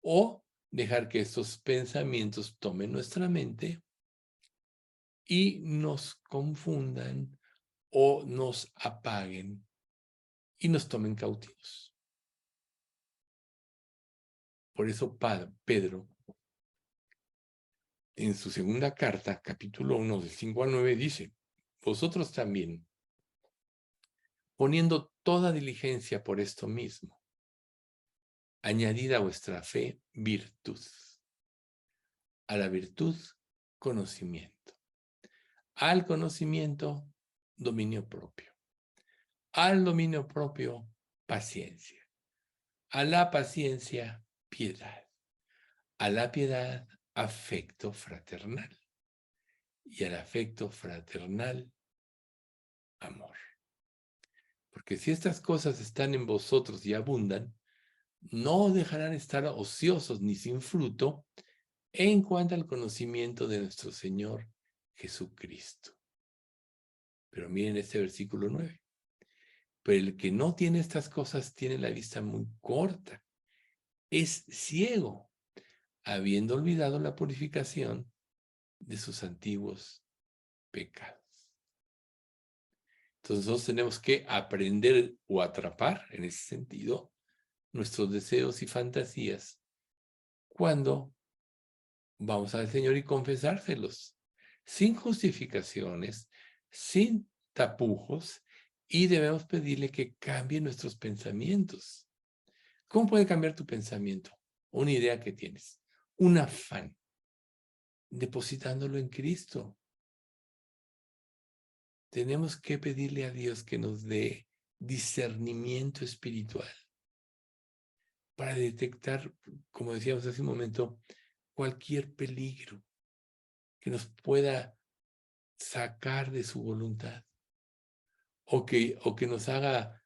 o dejar que estos pensamientos tomen nuestra mente y nos confundan o nos apaguen y nos tomen cautivos. Por eso Pedro, en su segunda carta, capítulo 1, del 5 al 9, dice, vosotros también, poniendo toda diligencia por esto mismo, añadid a vuestra fe virtud, a la virtud conocimiento, al conocimiento dominio propio, al dominio propio paciencia, a la paciencia piedad, a la piedad afecto fraternal y al afecto fraternal amor. Porque si estas cosas están en vosotros y abundan, no dejarán estar ociosos ni sin fruto en cuanto al conocimiento de nuestro Señor Jesucristo. Pero miren este versículo 9. Pero el que no tiene estas cosas tiene la vista muy corta, es ciego, habiendo olvidado la purificación de sus antiguos pecados. Entonces nosotros tenemos que aprender o atrapar, en ese sentido, nuestros deseos y fantasías cuando vamos al Señor y confesárselos, sin justificaciones, sin tapujos, y debemos pedirle que cambie nuestros pensamientos. ¿Cómo puede cambiar tu pensamiento? Una idea que tienes, un afán, depositándolo en Cristo. Tenemos que pedirle a Dios que nos dé discernimiento espiritual para detectar, como decíamos hace un momento, cualquier peligro que nos pueda sacar de su voluntad o que nos haga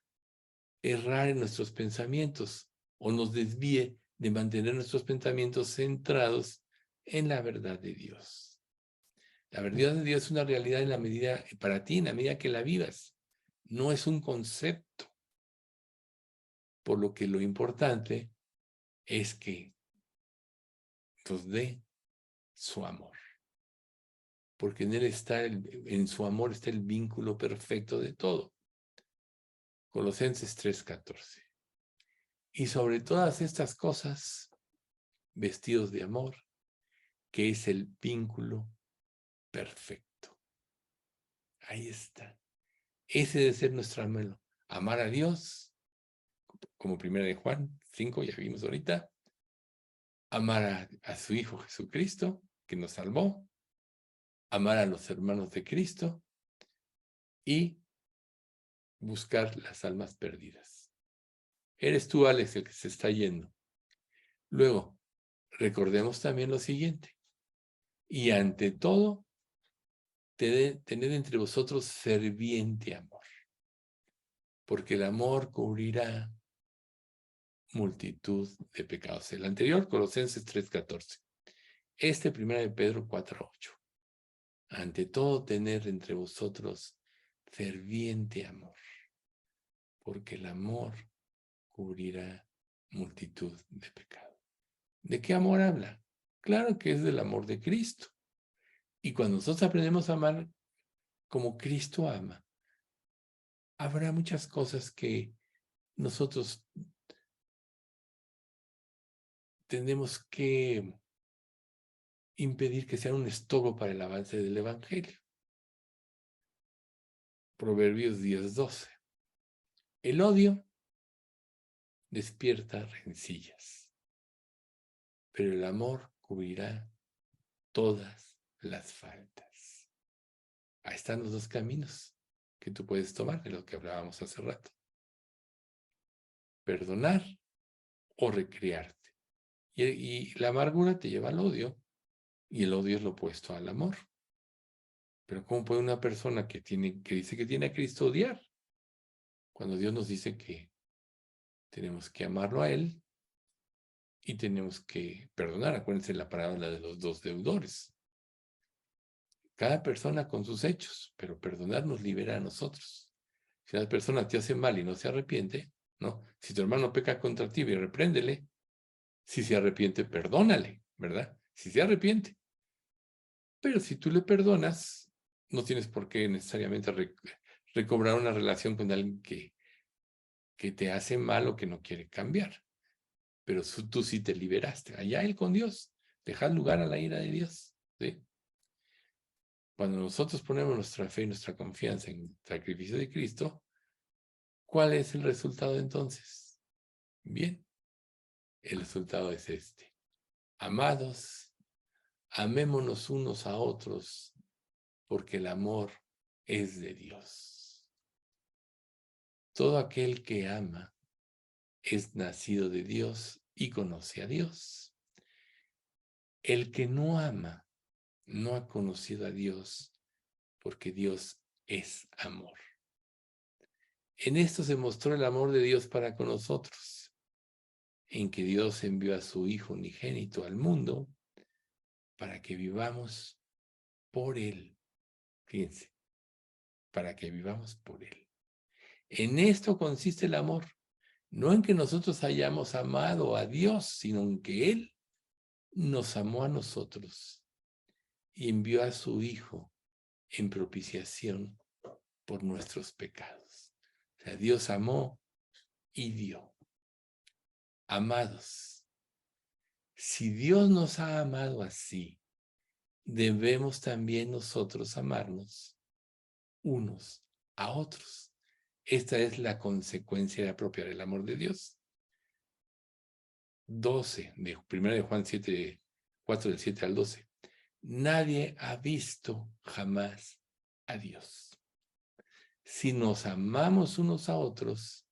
errar en nuestros pensamientos o nos desvíe de mantener nuestros pensamientos centrados en la verdad de Dios. La verdad de Dios es una realidad en la medida, para ti, en la medida que la vivas. No es un concepto. Por lo que lo importante es que nos dé su amor. Porque en él está, en su amor está el vínculo perfecto de todo. Colosenses 3:14. Y sobre todas estas cosas, vestidos de amor, que es el vínculo perfecto. Ahí está. Ese debe ser nuestro anhelo. Amar a Dios, como 1 de Juan 5, ya vimos ahorita. Amar a su Hijo Jesucristo, que nos salvó. Amar a los hermanos de Cristo. Y buscar las almas perdidas. Eres tú, Alex, el que se está yendo. Luego, recordemos también lo siguiente. Y ante todo, tened entre vosotros ferviente amor, porque el amor cubrirá multitud de pecados. El anterior, Colosenses 3:14. Este, 1 de Pedro 4:8. Ante todo, tener entre vosotros ferviente amor, porque el amor cubrirá multitud de pecados. ¿De qué amor habla? Claro que es del amor de Cristo. Y cuando nosotros aprendemos a amar como Cristo ama, habrá muchas cosas que nosotros tenemos que impedir que sea un estorbo para el avance del Evangelio. Proverbios 10:12. El odio despierta rencillas, pero el amor cubrirá todas las faltas. Ahí están los dos caminos que tú puedes tomar, de lo que hablábamos hace rato. Perdonar o recrearte. Y la amargura te lleva al odio, y el odio es lo opuesto al amor. Pero ¿cómo puede una persona que dice que tiene a Cristo odiar? Cuando Dios nos dice que tenemos que amarlo a Él y tenemos que perdonar. Acuérdense la parábola de los dos deudores. Cada persona con sus hechos, pero perdonar nos libera a nosotros. Si la persona te hace mal y no se arrepiente, ¿no? Si tu hermano peca contra ti, repréndele. Si se arrepiente, perdónale, ¿verdad? Si se arrepiente. Pero si tú le perdonas, no tienes por qué necesariamente recobrar una relación con alguien que te hace mal o que no quiere cambiar. Pero tú sí te liberaste. Allá él con Dios. Dejad lugar a la ira de Dios. ¿Sí? Cuando nosotros ponemos nuestra fe y nuestra confianza en el sacrificio de Cristo, ¿cuál es el resultado entonces? Bien, el resultado es este. Amados, amémonos unos a otros, porque el amor es de Dios. Todo aquel que ama es nacido de Dios y conoce a Dios. El que no ama no ha conocido a Dios, porque Dios es amor. En esto se mostró el amor de Dios para con nosotros, en que Dios envió a su Hijo unigénito al mundo para que vivamos por Él. Fíjense, para que vivamos por Él. En esto consiste el amor, no en que nosotros hayamos amado a Dios, sino en que Él nos amó a nosotros y envió a su Hijo en propiciación por nuestros pecados. O sea, Dios amó y dio. Amados, si Dios nos ha amado así, debemos también nosotros amarnos unos a otros. Esta es la consecuencia propia del amor de Dios. 12, de 1 de Juan 7, 4 del 7 al 12. Nadie ha visto jamás a Dios. Si nos amamos unos a otros,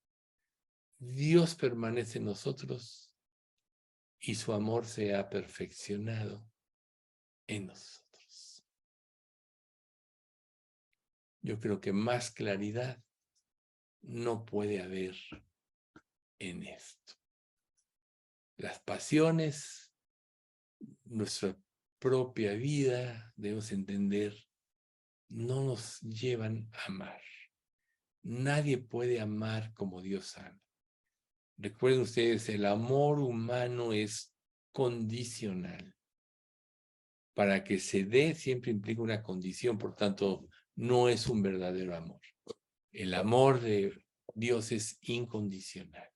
Dios permanece en nosotros y su amor se ha perfeccionado en nosotros. Yo creo que más claridad no puede haber en esto. Las pasiones, nuestra propia vida, debemos entender, no nos llevan a amar. Nadie puede amar como Dios ama. Recuerden ustedes, el amor humano es condicional. Para que se dé siempre implica una condición, por tanto, no es un verdadero amor. El amor de Dios es incondicional.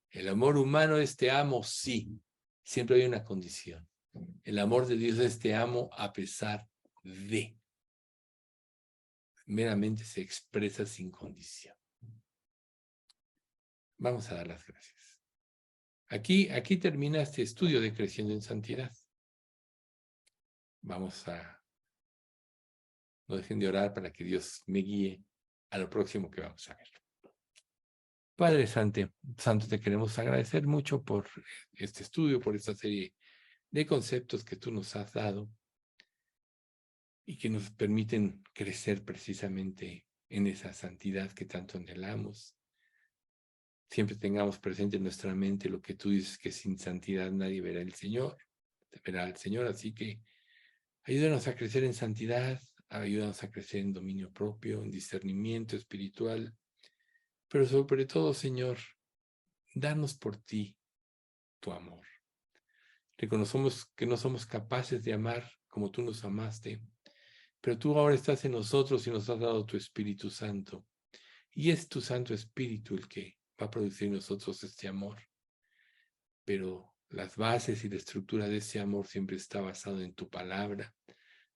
El amor humano es te amo, sí. Siempre hay una condición. El amor de Dios es te amo a pesar de. Meramente se expresa sin condición. Vamos a dar las gracias. Aquí termina este estudio de Creciendo en Santidad. Vamos a... No dejen de orar para que Dios me guíe a lo próximo que vamos a ver. Padre Santo, te queremos agradecer mucho por este estudio, por esta serie de conceptos que tú nos has dado y que nos permiten crecer precisamente en esa santidad que tanto anhelamos. Siempre tengamos presente en nuestra mente lo que tú dices, que sin santidad nadie verá al Señor, así que ayúdanos a crecer en santidad, ayúdanos a crecer en dominio propio, en discernimiento espiritual, pero sobre todo, Señor, danos por ti tu amor. Reconocemos que no somos capaces de amar como tú nos amaste, pero tú ahora estás en nosotros y nos has dado tu Espíritu Santo. Y es tu Santo Espíritu el que va a producir en nosotros este amor. Pero las bases y la estructura de ese amor siempre está basado en tu palabra.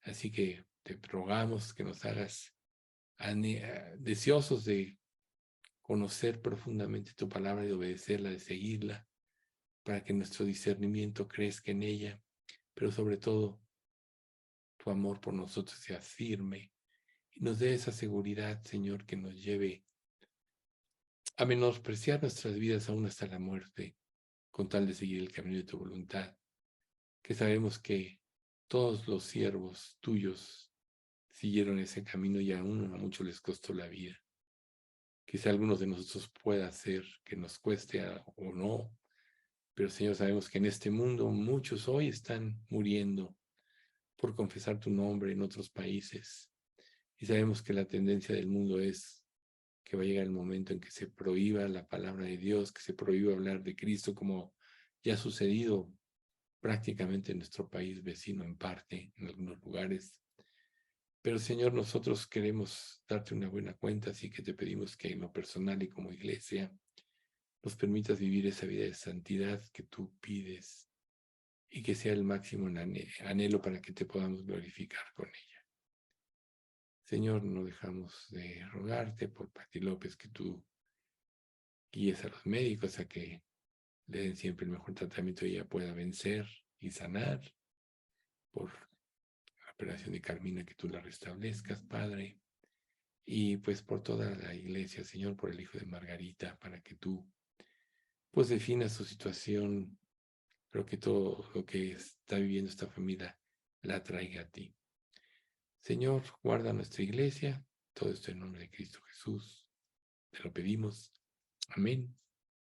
Así que te rogamos que nos hagas deseosos de conocer profundamente tu palabra, de obedecerla, de seguirla, para que nuestro discernimiento crezca en ella, pero sobre todo tu amor por nosotros sea firme y nos dé esa seguridad, Señor, que nos lleve a menospreciar nuestras vidas aún hasta la muerte, con tal de seguir el camino de tu voluntad, que sabemos que todos los siervos tuyos siguieron ese camino y aún a muchos les costó la vida. Quizá algunos de nosotros pueda ser que nos cueste o no, pero Señor, sabemos que en este mundo muchos hoy están muriendo por confesar tu nombre en otros países. Y sabemos que la tendencia del mundo es que va a llegar el momento en que se prohíba la palabra de Dios, que se prohíba hablar de Cristo, como ya ha sucedido prácticamente en nuestro país vecino en parte, en algunos lugares. Pero Señor, nosotros queremos darte una buena cuenta, así que te pedimos que en lo personal y como iglesia nos permitas vivir esa vida de santidad que tú pides y que sea el máximo anhelo para que te podamos glorificar con ella. Señor, no dejamos de rogarte por Pati López que tú guíes a los médicos a que le den siempre el mejor tratamiento y ella pueda vencer y sanar, por la operación de Carmina que tú la restablezcas, Padre, y pues por toda la iglesia, Señor, por el hijo de Margarita, para que tú pues definas su situación. Creo que todo lo que está viviendo esta familia la traiga a ti. Señor, guarda nuestra iglesia. Todo esto en nombre de Cristo Jesús. Te lo pedimos. Amén.